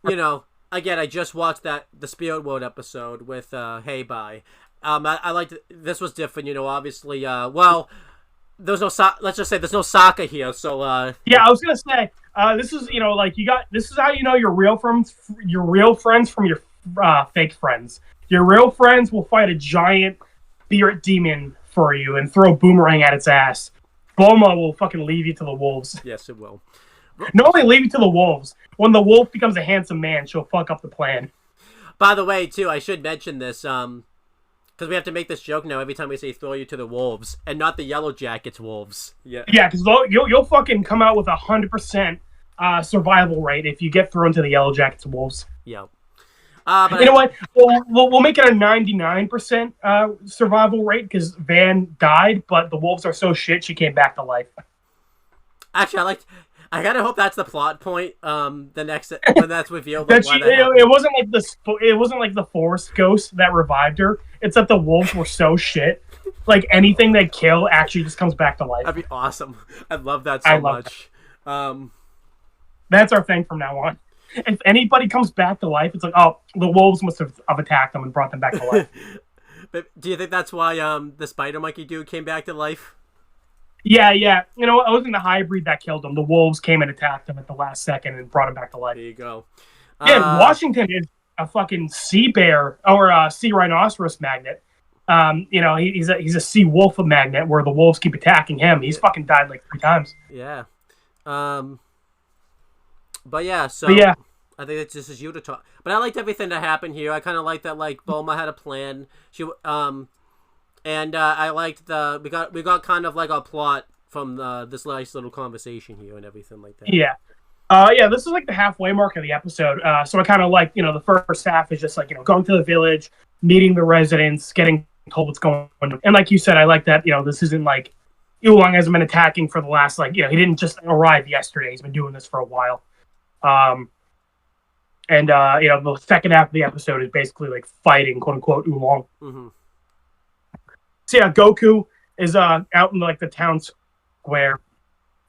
Again, I just watched the Spirit World episode with Hey Bye. I liked it. This was different, obviously. There's no let's just say there's no Sokka here, so yeah, I was gonna say this is this is how you know your real friends from your fake friends. Your real friends will fight a giant spirit demon for you and throw a boomerang at its ass. Bulma will fucking leave you to the wolves. Yes, it will. Not only leave you to the wolves, when the wolf becomes a handsome man, she'll fuck up the plan. By the way, too, I should mention this, because we have to make this joke now every time we say throw you to the wolves, and not the Yellow Jackets wolves. Yeah, because you'll fucking come out with 100% survival rate if you get thrown to the Yellow Jackets wolves. Yeah. But you know what? We'll make it a 99% survival rate because Van died, but the wolves are so shit she came back to life. Actually, I gotta hope that's the plot point. The next when that's revealed. It wasn't like the forest ghost that revived her. It's that the wolves were so shit. Like anything they kill actually just comes back to life. That'd be awesome. I'd love that so much. That's our thing from now on. If anybody comes back to life, it's like, oh, the wolves must have attacked them and brought them back to life. But do you think that's why the spider monkey dude came back to life? Yeah. It wasn't the hybrid that killed him. The wolves came and attacked him at the last second and brought him back to life. There you go. Yeah, Washington is a fucking sea bear or a sea rhinoceros magnet. He's a sea wolf magnet where the wolves keep attacking him. He's fucking died like 3 times. Yeah. But yeah, I think this is you to talk. But I liked everything that happened here. I kind of liked that like Bulma had a plan. I liked we got kind of like a plot from this nice little conversation here and everything like that. Yeah. This is like the halfway mark of the episode. So I kind of like, the first half is just like, going to the village, meeting the residents, getting told what's going on. And like you said, I like that, this isn't like Oolong hasn't been attacking for the last, he didn't just arrive yesterday. He's been doing this for a while. The second half of the episode is basically like fighting, quote unquote, Oolong. Mm-hmm. So yeah, Goku is out in like the town square.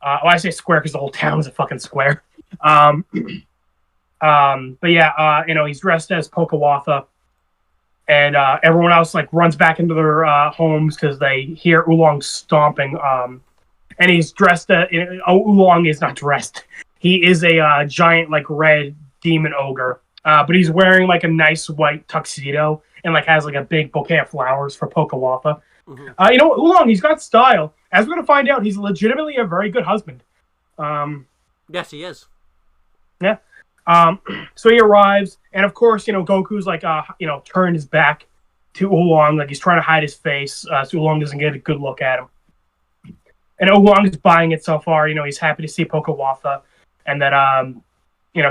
I say square because the whole town is a fucking square. But yeah, he's dressed as Pocawatha, and everyone else like runs back into their homes because they hear Oolong stomping. And he's dressed. Oolong is not dressed. He is a giant like red demon ogre, but he's wearing like a nice white tuxedo and like has like a big bouquet of flowers for Pocawatha. Mm-hmm. Oolong, he's got style. As we're gonna find out, he's legitimately a very good husband. Yes, he is. Yeah. So he arrives, and of course, Goku's like, turned his back to Oolong, like he's trying to hide his face, so Oolong doesn't get a good look at him. And Oolong is buying it so far. He's happy to see Pocawatha, and that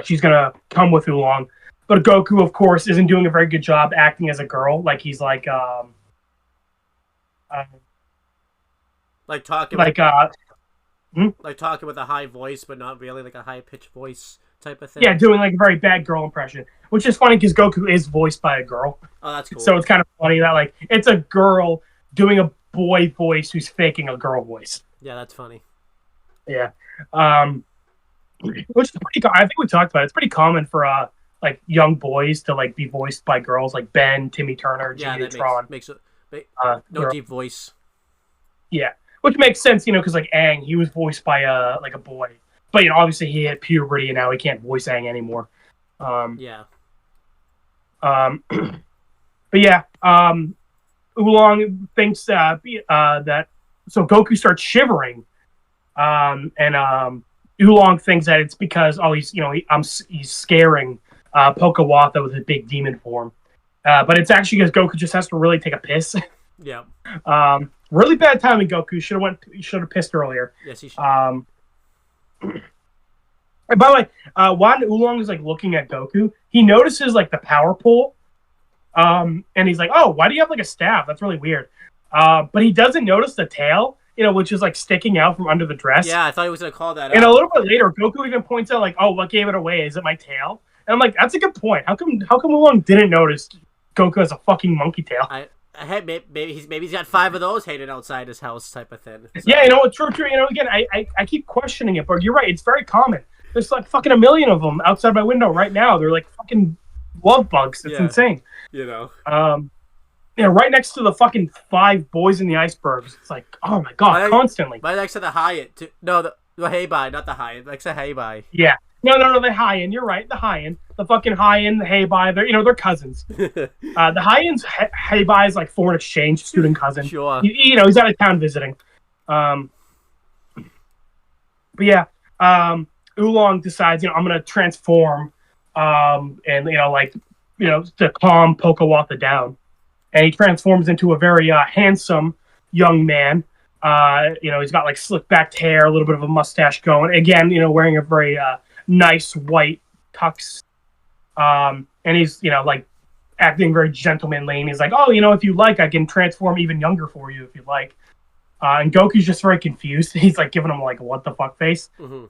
she's gonna come with Oolong. But Goku, of course, isn't doing a very good job acting as a girl. Like he's like talking like like talking with a high voice, but not really like a high pitched voice type of thing. Yeah, doing like a very bad girl impression, which is funny because Goku is voiced by a girl. Oh, that's cool. So it's kind of funny that like it's a girl doing a boy voice who's faking a girl voice. Yeah, that's funny. Yeah. Which is pretty. I think we talked about it. It's pretty common for like young boys to like be voiced by girls, like Ben, Timmy Turner, Yeah, Jimmy that Neutron. makes it no girl. deep voice. Yeah, which makes sense, because like Aang, he was voiced by like a boy, but obviously he hit puberty and now he can't voice Aang anymore. Yeah. But yeah, Oolong thinks that so Goku starts shivering, and Oolong thinks that it's because he's scaring Pokawatha with his big demon form, but it's actually because Goku just has to really take a piss. Yeah. Really bad timing, Goku. Should have pissed earlier. Yes, he should. And by the way, while Oolong is like looking at Goku, he notices like the power pole. And he's like, "Oh, why do you have like a staff? That's really weird." But he doesn't notice the tail, which is like sticking out from under the dress. Yeah, I thought he was gonna call that out. And a little bit later, Goku even points out like, "Oh, what gave it away? Is it my tail?" And I'm like, "That's a good point. How come Oolong didn't notice Goku has a fucking monkey tail?" Maybe he's got 5 of those hanging outside his house, type of thing. So. Yeah, true. Again, I keep questioning it, but you're right. It's very common. There's like fucking a million of them outside my window right now. They're like fucking love bugs. It's insane. Right next to the fucking 5 boys in the icebergs. It's like, oh my god, constantly. Right next to the Hyatt. No, the Heibai, not the Hyatt. Next to Heibai. Yeah. No, the Haiyan. You're right, the Haiyan. The fucking Haiyan, the Heibai, they're cousins. The Haiyan's Heibai is like foreign exchange student cousin. Sure. He's out of town visiting. But yeah, Oolong decides, I'm gonna transform, and to calm Pokawatha down, and he transforms into a very handsome young man. He's got like slick backed hair, a little bit of a mustache going. Again, wearing a very nice white tux, and he's like acting very gentlemanly. And he's like, "Oh, if you like, I can transform even younger for you if you like." And Goku's just very confused. He's like giving him like a what the fuck face. Mm-hmm.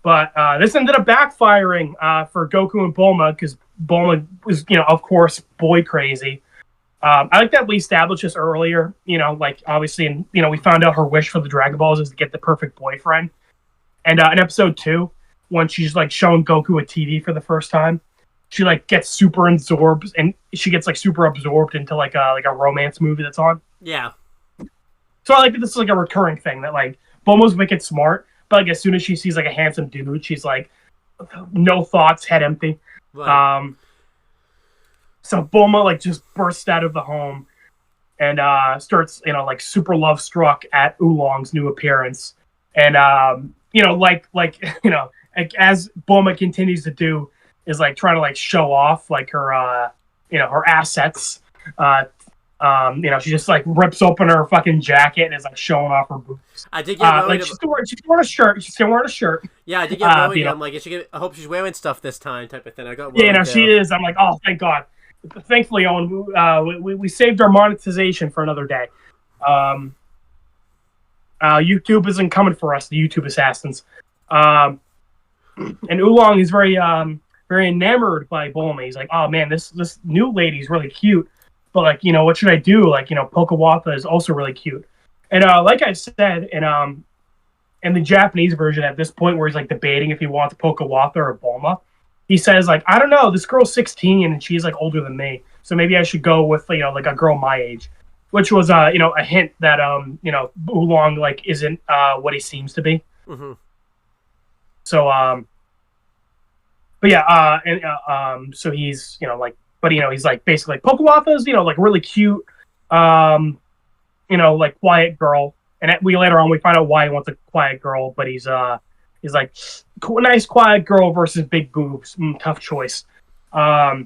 But this ended up backfiring for Goku and Bulma, because Bulma was, of course, boy crazy. I like that we established this earlier, like obviously, and we found out her wish for the Dragon Balls is to get the perfect boyfriend. And in episode 2, when she's like showing Goku a TV for the first time, she like gets super absorbed, and she gets like super absorbed into like a romance movie that's on. Yeah. So I like that this is like a recurring thing that like Bulma's wicked smart, but like as soon as she sees like a handsome dude, she's like no thoughts, head empty. Right. So Bulma like just bursts out of the home and starts like super love struck at Oolong's new appearance, and as Bulma continues to do, is like trying to like show off like her her assets. She just like rips open her fucking jacket and is like showing off her boobs. I did get like she's wearing a shirt. She's still wearing a shirt. Yeah, I did get worried. I'm like, I hope she's wearing stuff this time, type of thing. I got worried. Yeah, she is. I'm like, oh, thank God. Thankfully, Owen, we saved our monetization for another day. YouTube isn't coming for us, the YouTube assassins. And Oolong is very enamored by Bulma. He's like, oh man, this new lady's really cute. But like, what should I do? Like, Pokawatha is also really cute. And like I said, in the Japanese version, at this point where he's like debating if he wants Pokawatha or Bulma, he says like, I don't know, this girl's 16 and she's like older than me, so maybe I should go with like a girl my age, which was a hint that Oolong like isn't what he seems to be. Mm-hmm. So but yeah, so he's like. But he's like basically like Pokawatha's like really cute, like quiet girl. And we later on we find out why he wants a quiet girl. But he's like nice quiet girl versus big boobs. Tough choice. But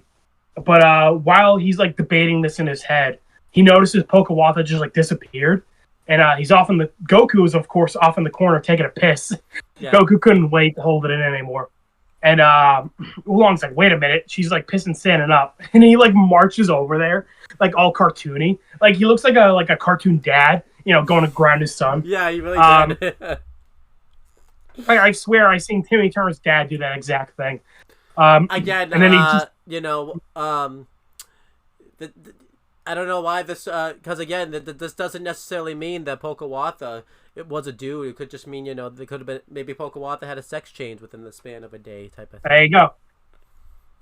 while he's like debating this in his head, he notices Pokawatha just like disappeared, and Goku is of course off in the corner taking a piss. Yeah. Goku couldn't wait to hold it in anymore. And Oolong's like, wait a minute, she's like pissing standing up, and he like marches over there, like all cartoony, like he looks like a cartoon dad, going to ground his son. Yeah, he really did. I swear, I seen Timmy Turner's dad do that exact thing. Again, and then he just, I don't know why this, because again, this doesn't necessarily mean that Pokawatha it was a dude. It could just mean, they could have been, maybe Pokawatha had a sex change within the span of a day type of thing. There you go.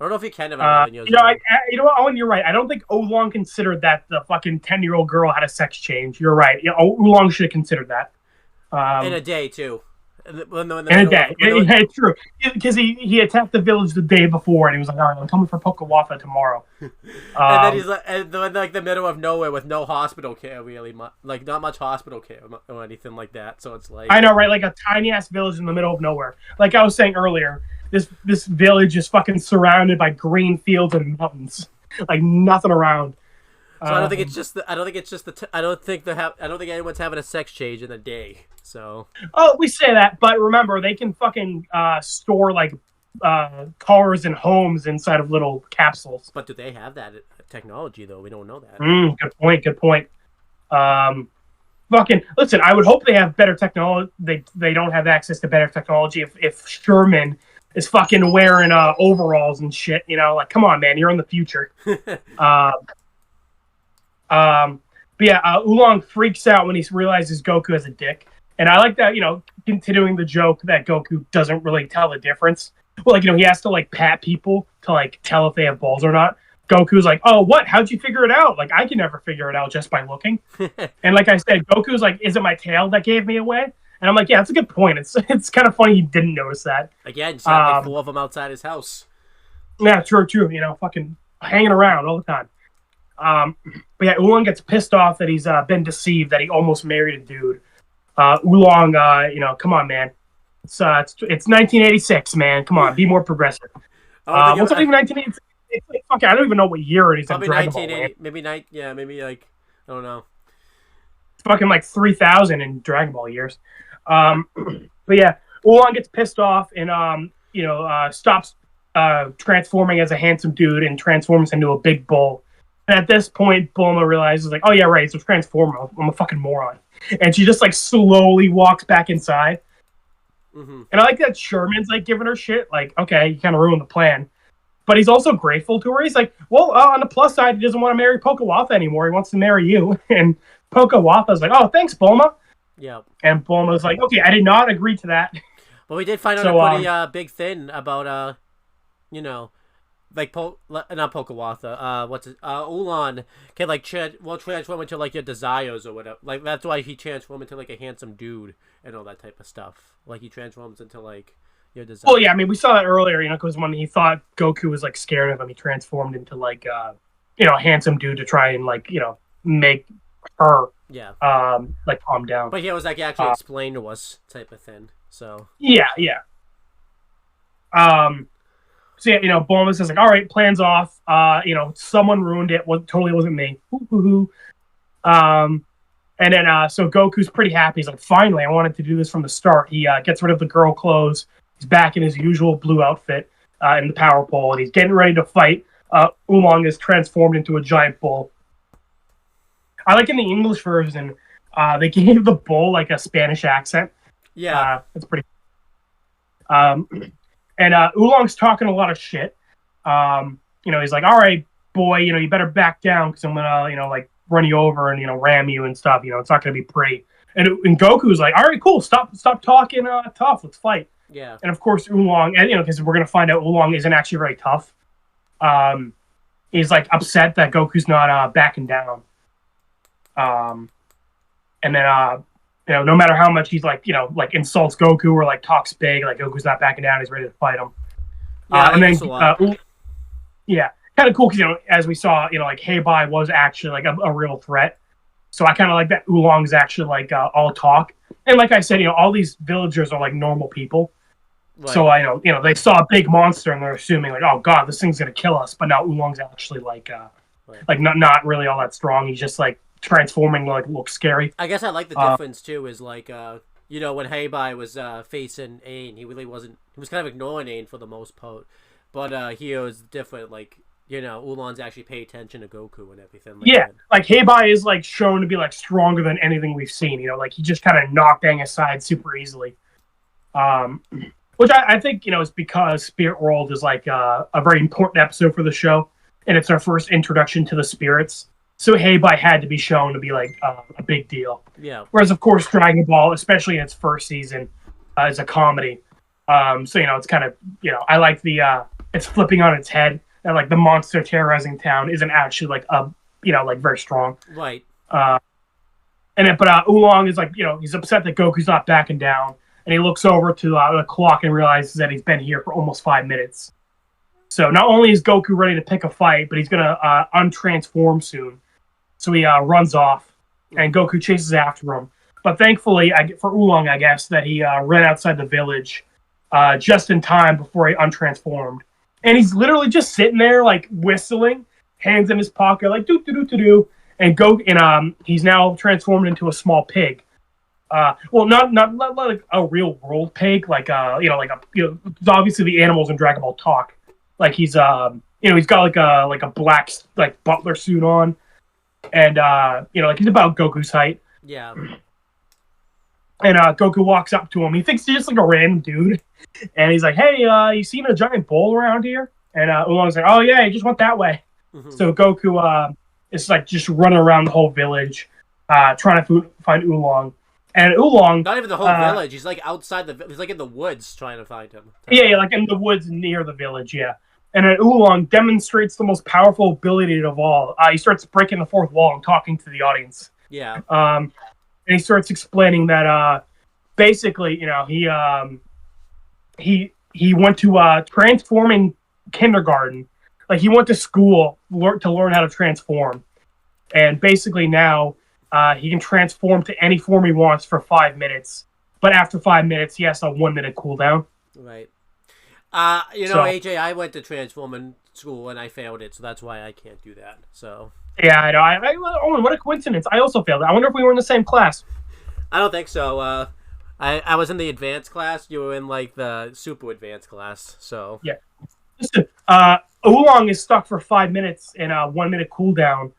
I don't know if you can have 11 years you know, old. you know what, Owen, you're right. I don't think Oolong considered that the fucking 10-year-old girl had a sex change. You're right. Oolong should have considered that. In a day, too. In a day. Yeah, true. Because he attacked the village the day before, and he was like, all right, I'm coming for Pokawatha tomorrow. And then he's like, the middle of nowhere with no hospital care, really. Like, not much hospital care or anything like that. So it's like... I know, right? Like a tiny-ass village in the middle of nowhere. Like I was saying earlier, this village is fucking surrounded by green fields and mountains. Like, nothing around. So I don't think it's just I don't think anyone's having a sex change in a day. So. Oh, we say that, but remember, they can fucking store like cars and homes inside of little capsules. But do they have that technology though? We don't know that. Good point. Fucking listen. I would hope they have better technology. They don't have access to better technology. If Sherman is fucking wearing overalls and shit, like come on, man, you're in the future. But yeah, Oolong freaks out when he realizes Goku has a dick. And I like that, continuing the joke that Goku doesn't really tell the difference. Well, he has to, pat people to, tell if they have balls or not. Goku's like, oh, what? How'd you figure it out? I can never figure it out just by looking. And like I said, Goku's like, is it my tail that gave me away? And I'm like, yeah, that's a good point. It's kind of funny he didn't notice that. Again, just had 4 of them outside his house. Yeah, true. Fucking hanging around all the time. But yeah, Oolong gets pissed off that he's been deceived, that he almost married a dude. Oolong, come on, man. It's 1986, man. Come on, be more progressive. What's up, even 1986? Fuck, I don't even know what year it is. Probably 1980, maybe I don't know. It's fucking 3,000 in Dragon Ball years. But yeah, Oolong gets pissed off and stops transforming as a handsome dude and transforms into a big bull. And at this point, Bulma realizes, oh, yeah, right, so transform. I'm a fucking moron. And she just, slowly walks back inside. Mm-hmm. And I like that Sherman's, giving her shit. Okay, you kind of ruined the plan. But he's also grateful to her. He's like, well, on the plus side, he doesn't want to marry Pokawatha anymore. He wants to marry you. And Pokawatha's like, oh, thanks, Bulma. Yeah. And Bulma's like, okay, I did not agree to that. But we did find out a pretty big thing about, not Pokawatha, Oolong can, transform into, your desires or whatever. That's why he transformed into, a handsome dude and all that type of stuff. He transforms into, your desires. Well, yeah, I mean, we saw that earlier, because when he thought Goku was, scared of him, he transformed into, a handsome dude to try and, make her, calm down. But he was, actually explained to us type of thing, so. Yeah. So yeah, Bulma says all right, plan's off. Someone ruined it. Totally wasn't me. And then so Goku's pretty happy. He's like, finally, I wanted to do this from the start. He gets rid of the girl clothes. He's back in his usual blue outfit in the power pole, and he's getting ready to fight. Oolong is transformed into a giant bull. I like in the English version, they gave the bull a Spanish accent. Yeah, that's pretty. And Oolong's talking a lot of shit. He's like, all right, boy, you better back down because I'm going to, run you over and, ram you and stuff. It's not going to be pretty. And Goku's like, all right, cool. Stop talking tough. Let's fight. Yeah. And, of course, Oolong, and, because we're going to find out Oolong isn't actually very tough. He's, upset that Goku's not backing down. And then, no matter how much he's insults Goku or talks big, Goku's not backing down. He's ready to fight him. Yeah, and then, kind of cool because as we saw, Heibai was actually a real threat. So I kind of like that Oolong's actually all talk. And like I said, all these villagers are normal people. Right. So I know, they saw a big monster and they're assuming oh god, this thing's gonna kill us. But now Oolong's actually not really all that strong. He's just transforming looks scary. I guess I like the difference too is when Heibai was facing Ain, he really wasn't, he was kind of ignoring Ain for the most part, but here was different. Oolong's actually pay attention to Goku and everything. Heibai is shown to be stronger than anything we've seen. He just kind of knocked Aang aside super easily. Which I think is because Spirit World is a very important episode for the show, and it's our first introduction to the spirits. So Heibai had to be shown to be like a big deal. Yeah. Whereas, of course, Dragon Ball, especially in its first season, is a comedy. So it's kind of I like the it's flipping on its head, and like the monster terrorizing town isn't actually like like very strong. Right. But Oolong is like he's upset that Goku's not backing down, and he looks over to the clock and realizes that he's been here for almost 5 minutes. So not only is Goku ready to pick a fight, but he's gonna untransform soon. So he runs off, and Goku chases after him. But thankfully, for Oolong, I guess, that he ran outside the village just in time before he untransformed. And he's literally just sitting there, like, whistling, hands in his pocket, like, do-do-do-do-do. And he's now transformed into a small pig. Well, not like a real world pig, like, obviously the animals in Dragon Ball talk. Like, he's got, like a black, like, butler suit on. And, like, he's about Goku's height. Yeah. And Goku walks up to him. He thinks he's just like a random dude. And he's like, hey, you seen a giant bowl around here? And Oolong's like, oh, yeah, he just went that way. Mm-hmm. So Goku is like just running around the whole village trying to find Oolong. And Oolong... Not even the whole village. He's like outside he's like in the woods trying to find him. Yeah, like in the woods near the village, yeah. And then Oolong demonstrates the most powerful ability of all. He starts breaking the fourth wall and talking to the audience. Yeah. And he starts explaining that basically, he went to transforming kindergarten. Like, he went to school to learn how to transform. And basically now he can transform to any form he wants for 5 minutes. But after 5 minutes, he has a 1 minute cooldown. Right. AJ, I went to transforming school and I failed it, so that's why I can't do that. So. Yeah, I know. Owen, what a coincidence! I also failed it. I wonder if we were in the same class. I don't think so. I was in the advanced class. You were in like the super advanced class. So. Yeah. Listen, Oolong is stuck for 5 minutes in a 1 minute cooldown.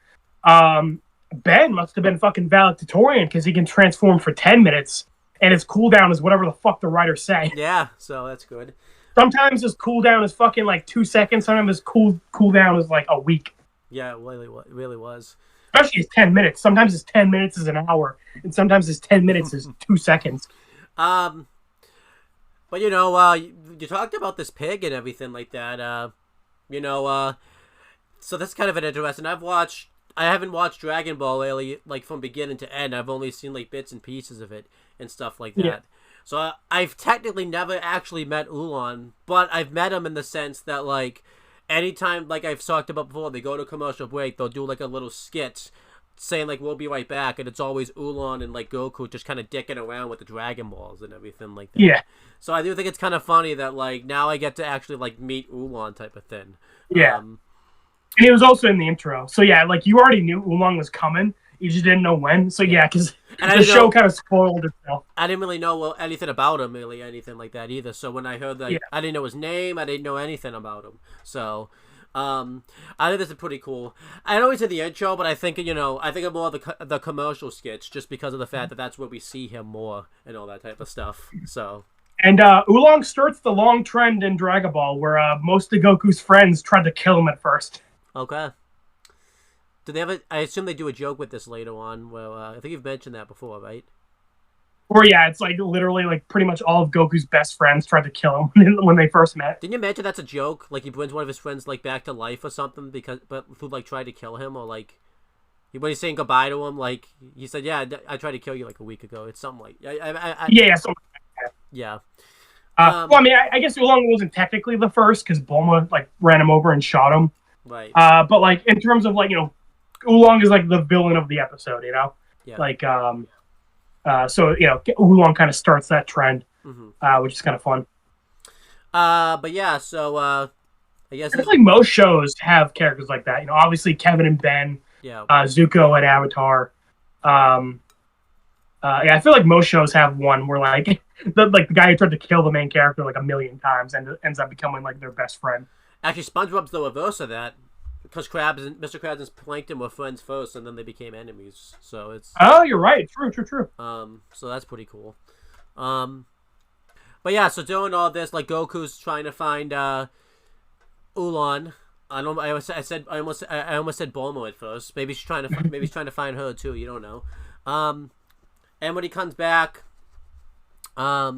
Ben must have been fucking valedictorian because he can transform for 10 minutes, and his cooldown is whatever the fuck the writers say. Yeah, so that's good. Sometimes his cooldown is fucking like 2 seconds. Sometimes his cooldown is like a week. Yeah, it really was. Especially his 10 minutes. Sometimes his 10 minutes is an hour, and sometimes his 10 minutes is 2 seconds. But you talked about this pig and everything like that. So that's kind of an interesting. I haven't watched Dragon Ball really, like from beginning to end. I've only seen like bits and pieces of it and stuff like that. Yeah. So I've technically never actually met Oolong, but I've met him in the sense that like anytime, like I've talked about before, they go to commercial break, they'll do like a little skit saying like we'll be right back, and it's always Oolong and like Goku just kind of dicking around with the Dragon Balls and everything like that. Yeah. So I do think it's kind of funny that like now I get to actually like meet Oolong type of thing. Yeah. And he was also in the intro, so yeah, like you already knew Oolong was coming. You just didn't know when. So yeah, because the show kind of spoiled itself. I didn't really know anything about him, really anything like that either. So when I heard that, I didn't know his name. I didn't know anything about him. So I think this is pretty cool. I know he's in the intro, but I think I'm more of the commercial skits just because of the fact that that's where we see him more and all that type of stuff. So. And Oolong starts the long trend in Dragon Ball where most of Goku's friends tried to kill him at first. Okay. Do they have I assume they do a joke with this later on. Well, I think you've mentioned that before, right? Or yeah, it's like literally like pretty much all of Goku's best friends tried to kill him when they first met. Didn't you mention that's a joke? Like he brings one of his friends like back to life or something who like tried to kill him, or like when he's saying goodbye to him, like he said, "Yeah, I tried to kill you like a week ago." It's something like yeah, something like that. Yeah. Well, I mean, I guess Oolong wasn't technically the first because Bulma like ran him over and shot him. Right. But like in terms of like Oolong is like the villain of the episode, Yeah. Like so Oolong kind of starts that trend, which is kind of fun. But yeah, so I guess I feel like most shows have characters like that. Obviously Kevin and Ben, Zuko and Avatar. I feel like most shows have one where like the guy who tried to kill the main character like a million times and ends up becoming like their best friend. Actually, SpongeBob's the reverse of that. Because Mr. Krabs and Plankton were friends first, and then they became enemies. So it's. Oh, you're right. True. So that's pretty cool. But yeah, so doing all this, like Goku's trying to find Oolong, I don't. I almost said Bulma at first. Maybe he's trying to find her too. You don't know. And when he comes back, I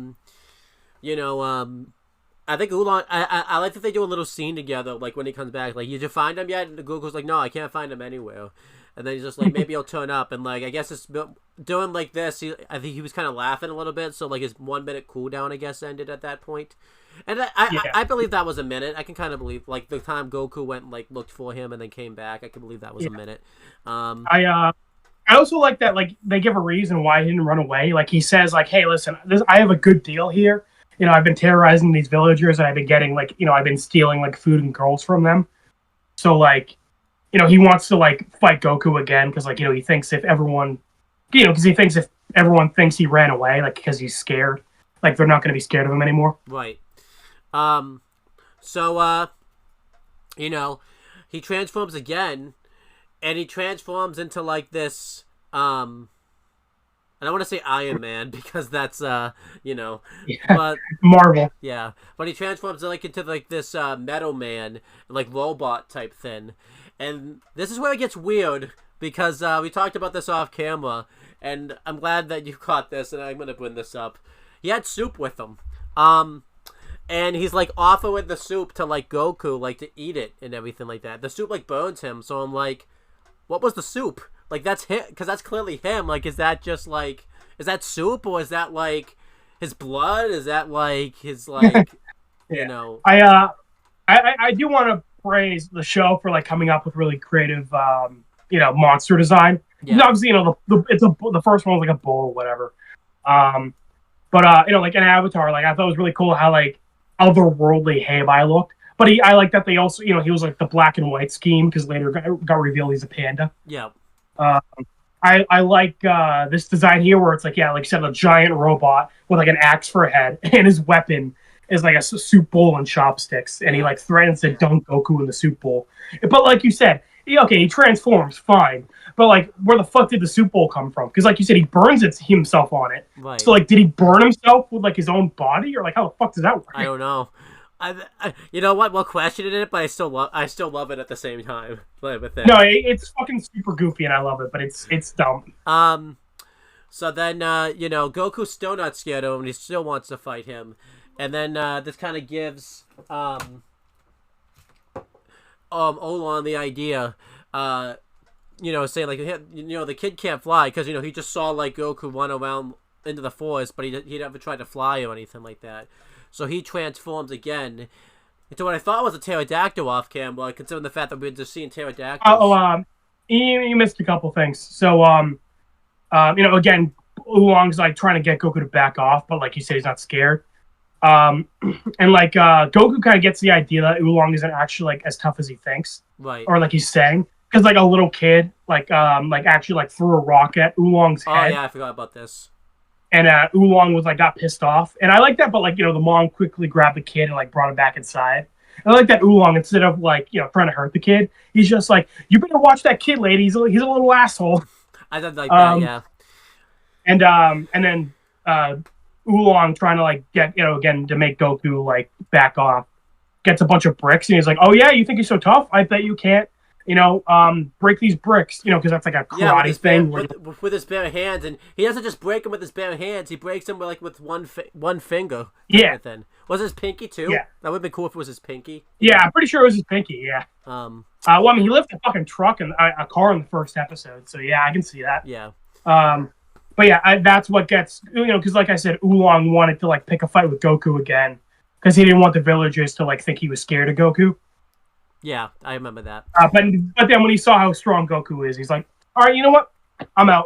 think Oolong. I like that they do a little scene together. Like when he comes back, like, did you find him yet? And Goku's like, no, I can't find him anywhere. And then he's just like, maybe he'll turn up. And like, I guess it's doing like this. I think he was kind of laughing a little bit. So like his 1 minute cooldown, I guess, ended at that point. And I believe that was a minute. I can kind of believe like the time Goku went and like looked for him and then came back. I can believe that was a minute. I also like that, like, they give a reason why he didn't run away. Like, he says, like, hey, listen, I have a good deal here. I've been terrorizing these villagers, and I've been getting, like, I've been stealing, like, food and girls from them. So, like, he wants to, like, fight Goku again, because, like, he thinks if everyone, because he thinks if everyone thinks he ran away, like, because he's scared, like, they're not going to be scared of him anymore. Right. He transforms again. And he transforms into, like, this, and I want to say Iron Man, because that's, but... Marvel. Yeah. But he transforms, like, into, like, this, Metal Man, like, robot type thing. And this is where it gets weird, because, we talked about this off camera, and I'm glad that you caught this, and I'm gonna bring this up. He had soup with him. And he's, like, offering the soup to, like, Goku, like, to eat it and everything like that. The soup, like, burns him, so I'm like... What was the soup? Like, that's him, because that's clearly him. Like, is that just, like, is that soup, or is that, like, his blood? Is that, like, his, like, yeah. I do want to praise the show for, like, coming up with really creative, monster design. Yeah. Obviously, the first one was, like, a bull or whatever. But, like, in Avatar, like, I thought it was really cool how, like, otherworldly Heibai looked. But I like that they also, he was like the black and white scheme, because later got revealed he's a panda. Yeah. I like this design here where it's like, yeah, like you said, a giant robot with like an axe for a head, and his weapon is like a soup bowl and chopsticks, and he like threatens to dunk Goku in the soup bowl. But like you said, he transforms, fine. But like, where the fuck did the soup bowl come from? Because like you said, he burns himself on it. Right. So like, did he burn himself with like his own body, or like how the fuck does that work? I don't know. You know what? We'll question it, but I still love it at the same time. No, it's fucking super goofy, and I love it, but it's dumb. So then, Goku's still not scared of him, and he still wants to fight him, and then this kind of gives Oolong the idea, saying like, the kid can't fly because he just saw like Goku run around into the forest, but he never tried to fly or anything like that. So he transforms again into what I thought was a pterodactyl off camera, considering the fact that we've just seen pterodactyls. You missed a couple things. So, again, Oolong's like trying to get Goku to back off, but like you said, he's not scared. And like Goku kind of gets the idea that Oolong isn't actually like as tough as he thinks, right? Or like he's saying, because like a little kid actually like threw a rock at Oolong's head. Oh yeah, I forgot about this. And Oolong was like got pissed off, and I like that. But like the mom quickly grabbed the kid and like brought him back inside. And I like that Oolong, instead of like trying to hurt the kid, he's just like, you better watch that kid, lady. He's a little asshole. I did like that, yeah. And then Oolong trying to like get again to make Goku like back off, gets a bunch of bricks, and he's like, oh yeah, you think you're so tough? I bet you can't. Break these bricks, because that's like a karate thing. With his bare hands, and he doesn't just break them with his bare hands. He breaks them with one finger. Yeah. Then was it his pinky too? Yeah. That would have been cool if it was his pinky. Yeah, I'm pretty sure it was his pinky. Yeah. He lifted a fucking truck and a car in the first episode, so yeah, I can see that. Yeah. But yeah, that's what gets because like I said, Oolong wanted to like pick a fight with Goku again because he didn't want the villagers to like think he was scared of Goku. Yeah, I remember that. But then when he saw how strong Goku is, he's like, all right, you know what? I'm out.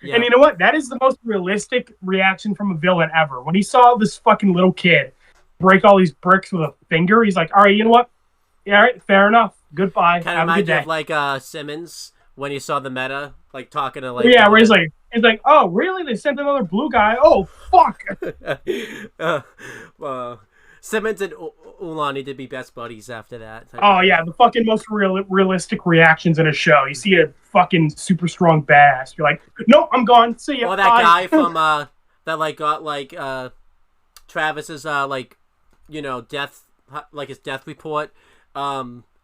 Yeah. And you know what? That is the most realistic reaction from a villain ever. When he saw this fucking little kid break all these bricks with a finger, he's like, all right, you know what? Yeah, all right, fair enough. Goodbye. Kind of reminds me of like Simmons when he saw the meta, like talking to like... Yeah, where he's like, oh, really? They sent another blue guy? Oh, fuck! Simmons and Oolong need to be best buddies after that. Oh, yeah, the fucking most realistic reactions in a show. You see a fucking super strong badass. You're like, no, I'm gone. See ya. Or that guy from, that, like, got, like, Travis's, like, death, like, his death report.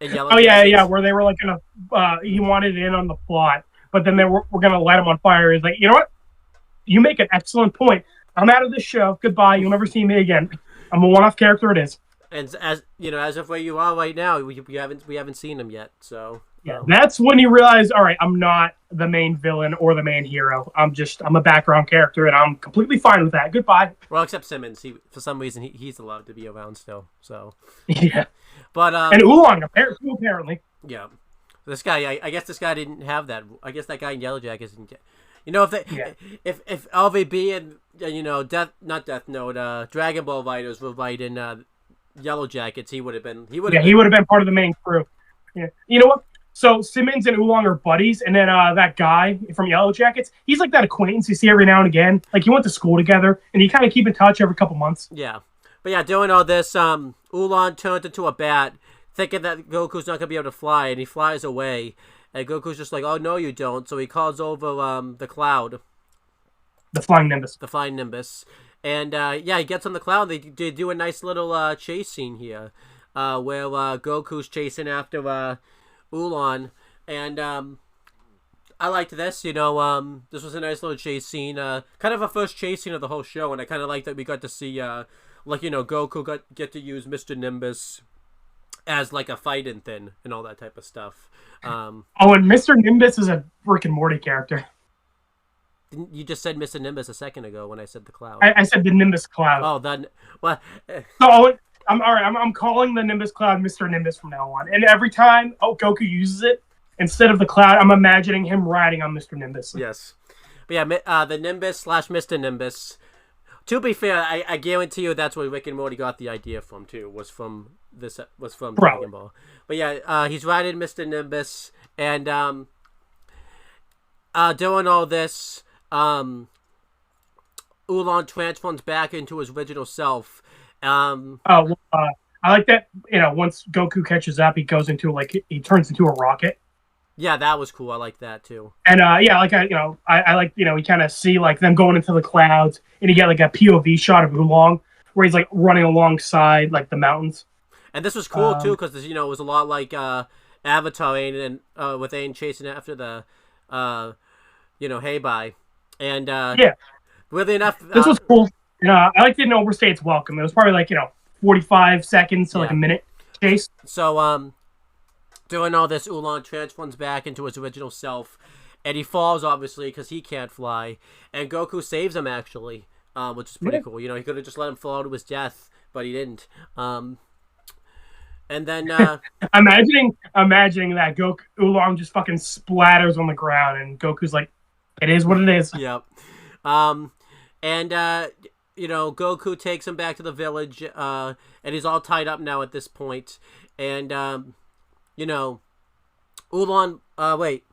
in Yellow Oh yeah, Jackets. yeah, where they were like gonna, he wanted in on the plot, but then they were gonna light him on fire. He's like, you know what? You make an excellent point. I'm out of this show. Goodbye. You'll never see me again. I'm a one-off character. It is. And as you know, as of where you are right now, we haven't seen him yet. So Yeah, that's when you realize, all right, I'm not the main villain or the main hero. I'm a background character, and I'm completely fine with that. Goodbye. well, except Simmons, for some reason he's allowed to be around still. So Yeah. but And Oolong apparently. yeah, this guy, I guess this guy didn't have that. I guess that guy in Yellow Jackets didn't get. You know, if LVB and Dragon Ball writers were writing Yellow Jackets, he would have been part of the main crew. Yeah. You know what? So Simmons and Oolong are buddies, and then that guy from Yellow Jackets, he's like that acquaintance you see every now and again. Like, you went to school together, and you kind of keep in touch every couple months. Yeah. But yeah, doing all this, Oolong turns into a bat, thinking that Goku's not going to be able to fly, and he flies away. And Goku's just like, oh, no, you don't. So he calls over the cloud. The Flying Nimbus. The Flying Nimbus. And, he gets on the cloud. They do a nice little chase scene here, where Goku's chasing after Oolong. And I liked this. You know, this was a nice little chase scene. Kind of a first chase scene of the whole show. And I kind of like that we got to see, Goku get to use Mr. Nimbus as like a fighting thing and all that type of stuff. And Mr. Nimbus is a Rick and Morty character. You just said Mr. Nimbus a second ago when I said the cloud. I said the Nimbus Cloud. Oh, then well. So I'm all right. I'm calling the Nimbus Cloud Mr. Nimbus from now on. And every time Goku uses it, instead of the cloud, I'm imagining him riding on Mr. Nimbus. Yes, but yeah, the Nimbus / Mr. Nimbus. To be fair, I guarantee you that's where Rick and Morty got the idea from too. Was from Dragon Ball. But yeah, he's riding Mr. Nimbus, and doing all this, Oolong transforms back into his original self. I like that. You know, once Goku catches up, he goes into he turns into a rocket. Yeah, that was cool. I like that too. And I like, we kind of see like them going into the clouds, and you get like a POV shot of Oolong where he's like running alongside like the mountains. And this was cool too because it was a lot like Avatar and with Aang chasing after the Heibai. And weirdly enough, this was cool. I like didn't overstay its welcome. It was probably like 45 seconds to like a minute chase. So doing all this, Oolong transforms back into his original self, and he falls obviously because he can't fly. And Goku saves him actually, which is pretty cool. He could have just let him fall to his death, but he didn't. And then imagining that Oolong just fucking splatters on the ground, and Goku's like, "It is what it is." Yep. Goku takes him back to the village, and he's all tied up now at this point. And Oolong. Wait,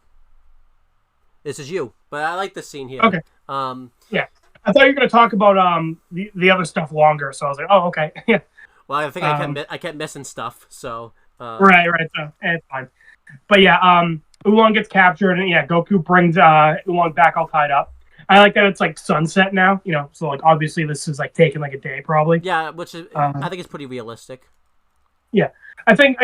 this is you, but I like this scene here. Okay. Yeah, I thought you were gonna talk about the other stuff longer, so I was like, oh, okay, yeah. Well, I think I kept missing stuff, so. Right. So it's fine. But yeah, Oolong gets captured, and Goku brings Oolong back all tied up. I like that it's like sunset now, so like obviously this is like taking like a day probably. Yeah, which is I think it's pretty realistic. Yeah, I think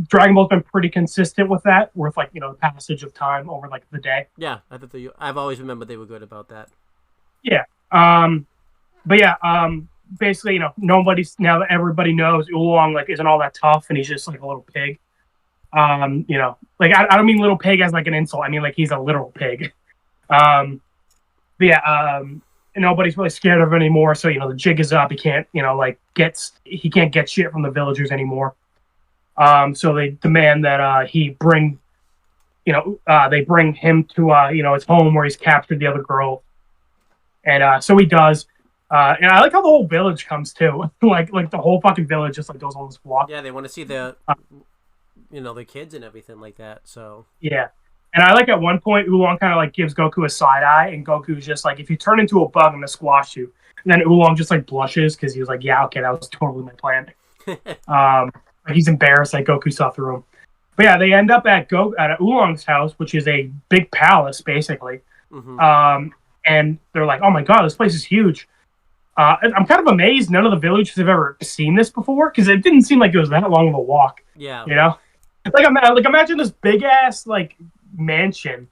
Dragon Ball's been pretty consistent with that, with like the passage of time over like the day. Yeah, I've always remembered they were good about that. Yeah, but yeah, basically now that everybody knows Oolong like isn't all that tough and he's just like a little pig. Like I don't mean little pig as like an insult. I mean like he's a literal pig. But yeah, nobody's really scared of him anymore. So the jig is up. He can't he can't get shit from the villagers anymore. So they demand that he bring they bring him to his home where he's captured the other girl. And so he does. And I like how the whole village comes too. like the whole fucking village just like goes on this walk. Yeah, they want to see the the kids and everything like that. So yeah. And I like at one point Oolong kind of like gives Goku a side eye, and Goku's just like, if you turn into a bug, I'm gonna squash you. And then Oolong just like blushes because he was like, yeah, okay, that was totally my plan. He's embarrassed that Goku saw through him. But yeah, they end up at Oolong's house, which is a big palace basically. Mm-hmm. And they're like, oh my god, this place is huge. I'm kind of amazed none of the villagers have ever seen this before because it didn't seem like it was that long of a walk. Yeah. like imagine this big ass like mansion,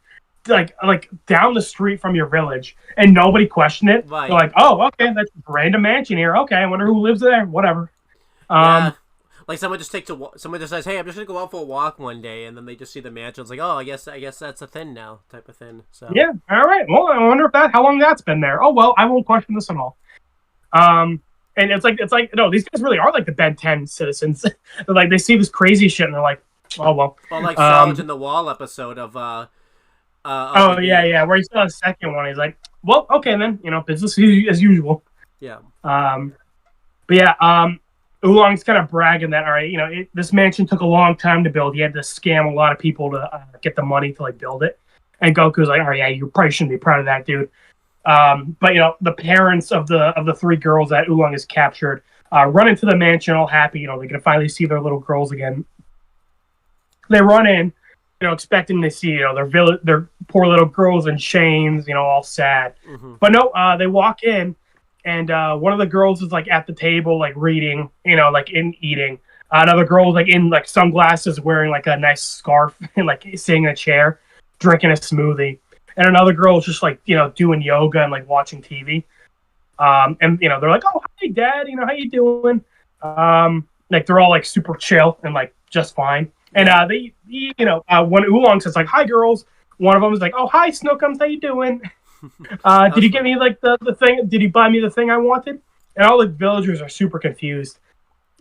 like down the street from your village, and nobody questioned it. Right. They're like, oh, okay, that's a random mansion here. Okay, I wonder who lives there. Whatever. Yeah. Like someone just says, "Hey, I'm just gonna go out for a walk one day," and then they just see the mansion. It's like, "Oh, I guess that's a thing now," type of thing. So Yeah. All right. Well, I wonder how long that's been there. Oh well, I won't question this at all. And it's like no, these guys really are like the Ben 10 citizens. They're like they see this crazy shit and they're like, oh well. or like Sarge in the Wall episode of Oh yeah, where he saw the second one, he's like, well, okay then, business as usual. Yeah. But yeah, Oolong's kind of bragging that, all right, this mansion took a long time to build. He had to scam a lot of people to get the money to like build it. And Goku's like, oh yeah, you probably shouldn't be proud of that, dude. But the parents of the three girls that Oolong has captured run into the mansion all happy. They're gonna finally see their little girls again. They run in, expecting to see their poor little girls in chains, all sad. Mm-hmm. But no, they walk in. And one of the girls is like at the table, like reading, like in eating. Another girl is like in like sunglasses, wearing like a nice scarf, and like sitting in a chair, drinking a smoothie. And another girl is just like doing yoga and like watching TV. And they're like, "Oh, hi, Dad. How you doing?" Like they're all like super chill and like just fine. And they, when Oolong says like, "Hi, girls," one of them is like, "Oh, hi, Snookums. How you doing?" Did you give me like the thing? Did you buy me the thing I wanted? And all the villagers are super confused.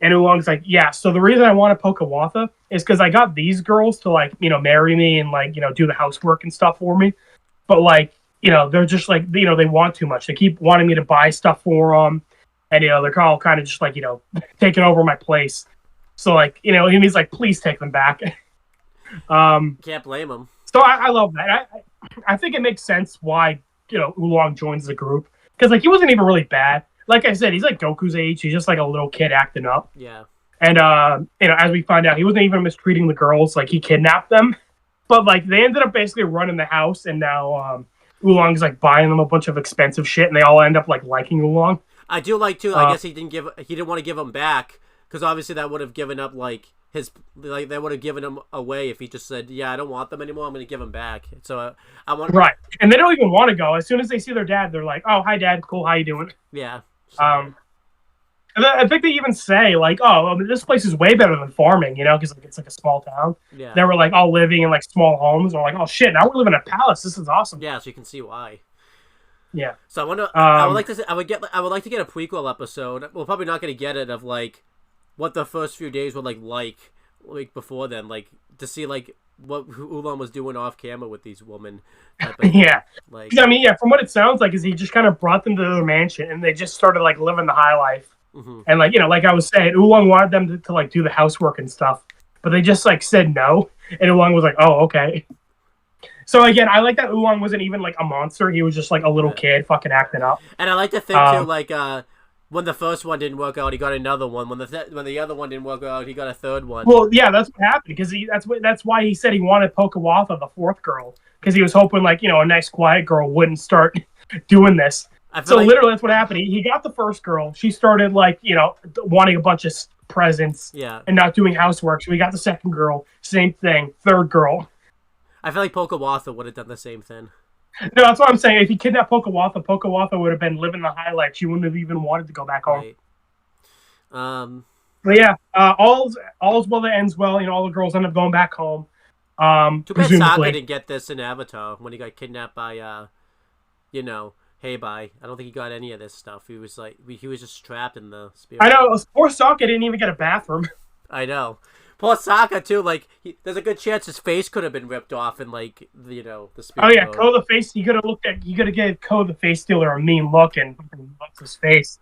And Oolong's like, yeah. So the reason I want a Pokawatha is because I got these girls to like marry me and like do the housework and stuff for me. But like they're just like they want too much. They keep wanting me to buy stuff for them, and they're all kind of just like taking over my place. So like he's like, please take them back. Can't blame him. So I love that. I think it makes sense why Oolong joins the group, because like he wasn't even really bad. Like I said, he's like Goku's age. He's just like a little kid acting up. Yeah. And as we find out, he wasn't even mistreating the girls. Like he kidnapped them, but like they ended up basically running the house, and now Oolong's like buying them a bunch of expensive shit, and they all end up like liking Oolong. I do like too. I guess he didn't want to give them back, because obviously that would have given up like they would have given him away if he just said, yeah, I don't want them anymore, I'm going to give them back. So I want right, and they don't even want to go. As soon as they see their dad, they're like, oh, hi, Dad, cool, how you doing? Yeah. So. I think they even say like, oh, this place is way better than farming, because like it's like a small town. Yeah. They were like all living in like small homes, and we're like, oh shit, now we're living in a palace. This is awesome. Yeah, so you can see why. Yeah. So I wonder. I would like to get a prequel episode. We're probably not going to get it of like what the first few days were like before then, like to see like what Oolong was doing off camera with these women. Yeah. Like, I mean, yeah, from what it sounds like is he just kind of brought them to their mansion, and they just started like living the high life. mm-hmm. And like like I was saying, Oolong wanted them to like do the housework and stuff, but they just like said no, and Oolong was like, oh, okay. So again, I like that Oolong wasn't even like a monster. He was just like a little kid fucking acting up. And I like to think too, like when the first one didn't work out, he got another one. When the other one didn't work out, he got a third one. Well, yeah, that's what happened, because that's why he said he wanted Pokawatha, the fourth girl, because he was hoping like a nice quiet girl wouldn't start doing this. So like, literally, that's what happened. He got the first girl. She started like wanting a bunch of presents, and not doing housework. So he got the second girl. Same thing. Third girl. I feel like Pokawatha would have done the same thing. No, that's what I'm saying. If he kidnapped Pokawatha would have been living the high life. She wouldn't have even wanted to go back home. Right. But yeah, all's well that ends well. All the girls end up going back home. Too bad Sokka didn't get this in Avatar when he got kidnapped by, Heibai. I don't think he got any of this stuff. He was like, he was just trapped in the spirit. I know. Poor Sokka didn't even get a bathroom. I know. Poor Sokka too. Like, there's a good chance his face could have been ripped off in like the spirit. Oh yeah, Ko the face. He could have gave Ko the face stealer a mean look and lost his face.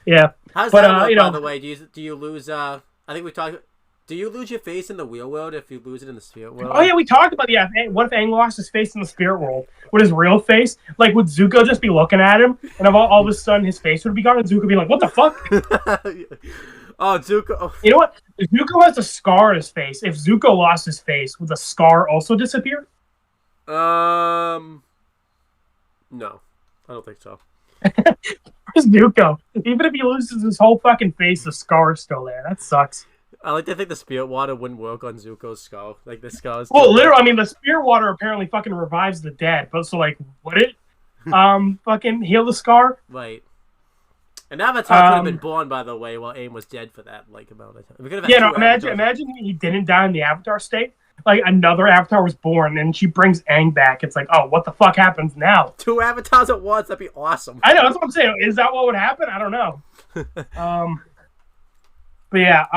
Yeah. How's that work, by the way? Do you lose? I think we talked. Do you lose your face in the real world if you lose it in the spirit world? Oh yeah, we talked about what if Aang lost his face in the spirit world? Would his real face, like, would Zuko just be looking at him, and all of a sudden his face would be gone, and Zuko would be like, "What the fuck?" Oh, Zuko. Oh. You know what? If Zuko has a scar on his face, if Zuko lost his face, would the scar also disappear? No, I don't think so. Where's Zuko? Even if he loses his whole fucking face, the scar is still there. That sucks. I like to think the spirit water wouldn't work on Zuko's skull. Like the skull is Well, literally, I mean, the spirit water apparently fucking revives the dead, but so like, would it fucking heal the scar? right. And Avatar could have been born, by the way, while Aang was dead for that like amount of time. We could have had Imagine he didn't die in the Avatar state. Like another Avatar was born, and she brings Aang back. It's like, oh, what the fuck happens now? 2 avatars at once. That'd be awesome. I know, that's what I'm saying. Is that what would happen? I don't know. But yeah,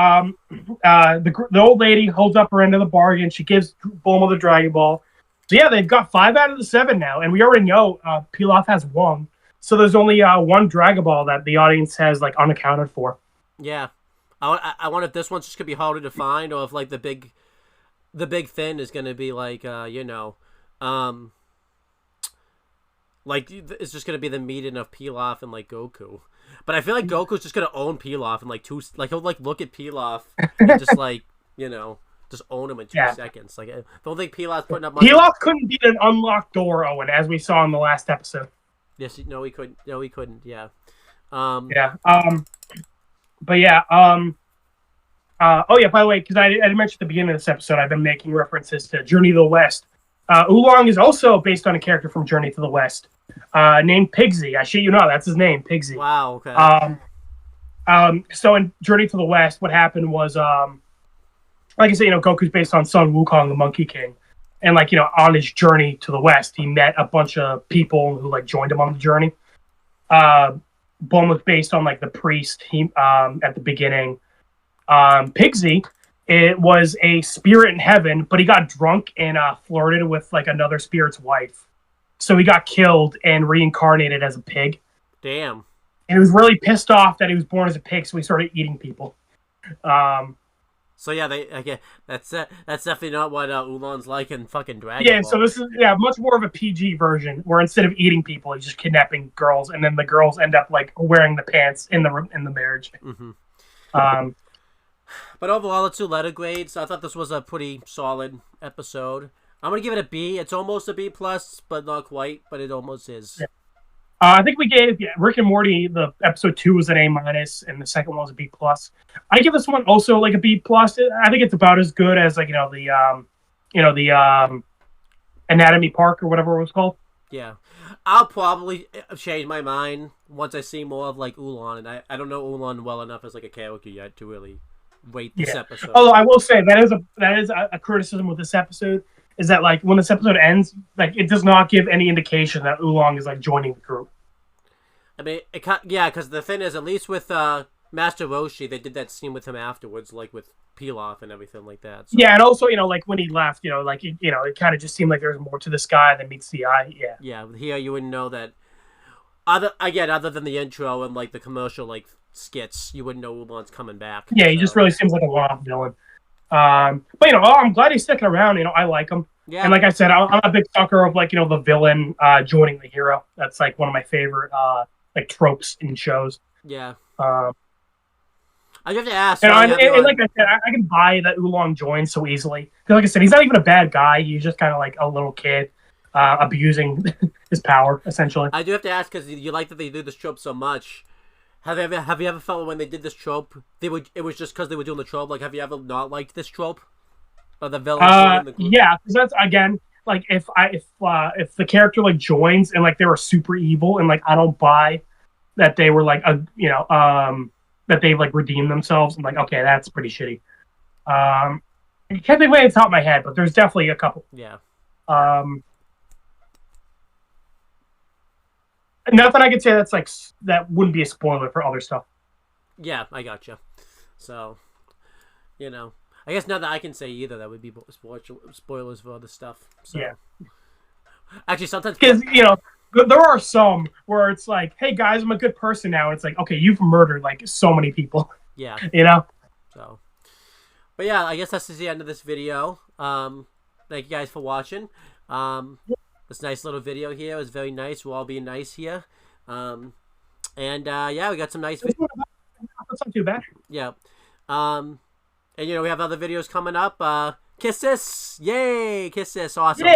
the old lady holds up her end of the bargain. She gives Bulma the Dragon Ball. So yeah, they've got 5 out of the 7 now, and we already know Pilaf has 1. So there's only 1 Dragon Ball that the audience has like unaccounted for. Yeah, I wonder if this one's just gonna be harder to find, or if like the big thing is gonna be like like it's just gonna be the meeting of Pilaf and like Goku. But I feel like Goku's just gonna own Pilaf in like 2, like he'll like look at Pilaf and just like just own him in 2 seconds. Like I don't think Pilaf's putting up much. Pilaf couldn't beat an unlocked door, Owen, as we saw in the last episode. Yes, no, he couldn't. No, he couldn't. Yeah. But yeah. Oh yeah. By the way, because I didn't mention at the beginning of this episode, I've been making references to Journey to the West. Oolong is also based on a character from Journey to the West, named Pigsy. I shit you not, that's his name, Pigsy. Wow. Okay. So in Journey to the West, what happened was, like I said, Goku's based on Sun Wukong, the Monkey King. And, like, on his journey to the West, he met a bunch of people who, like, joined him on the journey. Bulma was based on, like, the priest at the beginning. Pigsy, it was a spirit in heaven, but he got drunk and flirted with, like, another spirit's wife. So he got killed and reincarnated as a pig. Damn. And he was really pissed off that he was born as a pig, so he started eating people. So yeah, that's definitely not what Oolong's like in fucking Dragon Ball. So this is much more of a PG version, where instead of eating people, he's just kidnapping girls, and then the girls end up like wearing the pants in the marriage. Mm-hmm. But overall, it's 2 letter grades. I thought this was a pretty solid episode. I'm gonna give it a B. It's almost a B plus, but not quite. But it almost is. Yeah. I think we gave Rick and Morty, the episode 2 was an A minus, and the second one was a B plus. I give this one also like a B plus. I think it's about as good as like the Anatomy Park or whatever it was called. Yeah, I'll probably change my mind once I see more of like Oolong, and I don't know Oolong well enough as like a character yet to really rate this episode. Although I will say that is a criticism with this episode, is that like when this episode ends, like it does not give any indication that Oolong is like joining the group. I mean, because the thing is, at least with Master Roshi, they did that scene with him afterwards, like with Pilaf and everything like that. So. Yeah, and also like when he left, like it kind of just seemed like there was more to this guy than meets the eye. Yeah. Yeah, here you wouldn't know that. Other than the intro and like the commercial like skits, you wouldn't know Oolong's coming back. Yeah, he just really seems like a one-off villain. But I'm glad he's sticking around. I like him. Yeah. And like I said, I'm a big sucker of like the villain joining the hero. That's like one of my favorite like tropes in shows. Yeah. I have to ask. And like I said, I can buy that Oolong joins so easily. Because like I said, he's not even a bad guy. He's just kind of like a little kid abusing his power, essentially. I do have to ask, because you like that they do this trope so much. Have you ever felt when they did this trope, it was just because they were doing the trope? Like, have you ever not liked this trope? Or the villain joining the group? Yeah, because that's, again, like if the character like joins and like they were super evil and like I don't buy that they were like that they like redeemed themselves, I'm like, okay, that's pretty shitty. I can't think of it off the top of my head, but there's definitely a couple. Yeah. Nothing I could say that's like that wouldn't be a spoiler for other stuff. Yeah, I gotcha. So, I guess not that I can say either. That would be spoilers for other stuff. So. Yeah. Actually, sometimes because there are some where it's like, "Hey guys, I'm a good person now." It's like, okay, you've murdered like so many people. Yeah. So. But yeah, I guess that's the end of this video. Thank you guys for watching. This nice little video here was very nice. We'll all be nice here. Yeah, we got some nice. That's not too bad. Yeah. And we have other videos coming up. Kiss this! Yay! Kiss this! Awesome. Yeah.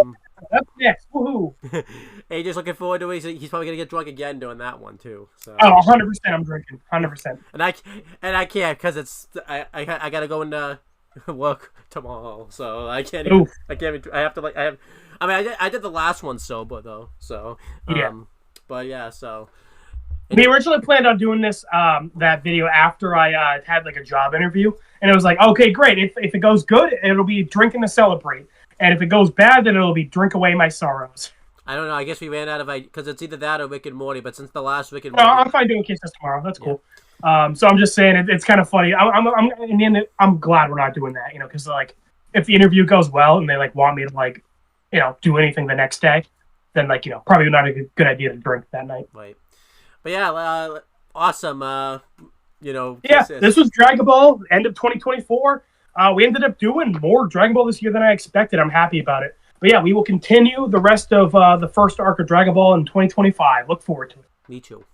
That's next. Woohoo! AJ's looking forward to it. He's probably gonna get drunk again doing that one too. So. Oh, 100%. I'm drinking. 100%. And I can't because I gotta go into work tomorrow, so I can't. Even, I can't. I have to like. I mean, I did the last one sober though. So. Yeah. But yeah. So. We originally planned on doing this that video after I had like a job interview, and it was like, okay, great. If it goes good, it'll be drinking to celebrate, and if it goes bad, then it'll be drink away my sorrows. I don't know. I guess we ran out of because it's either that or Rick and Morty. But since the last Rick and Morty, I'm fine doing Kisses tomorrow. That's cool. So I'm just saying it's kind of funny. I'm glad we're not doing that, because like if the interview goes well and they like want me to like, do anything the next day, then like probably not a good idea to drink that night. Right. But yeah, awesome. This was Dragon Ball, end of 2024. We ended up doing more Dragon Ball this year than I expected. I'm happy about it. But yeah, we will continue the rest of the first arc of Dragon Ball in 2025. Look forward to it. Me too.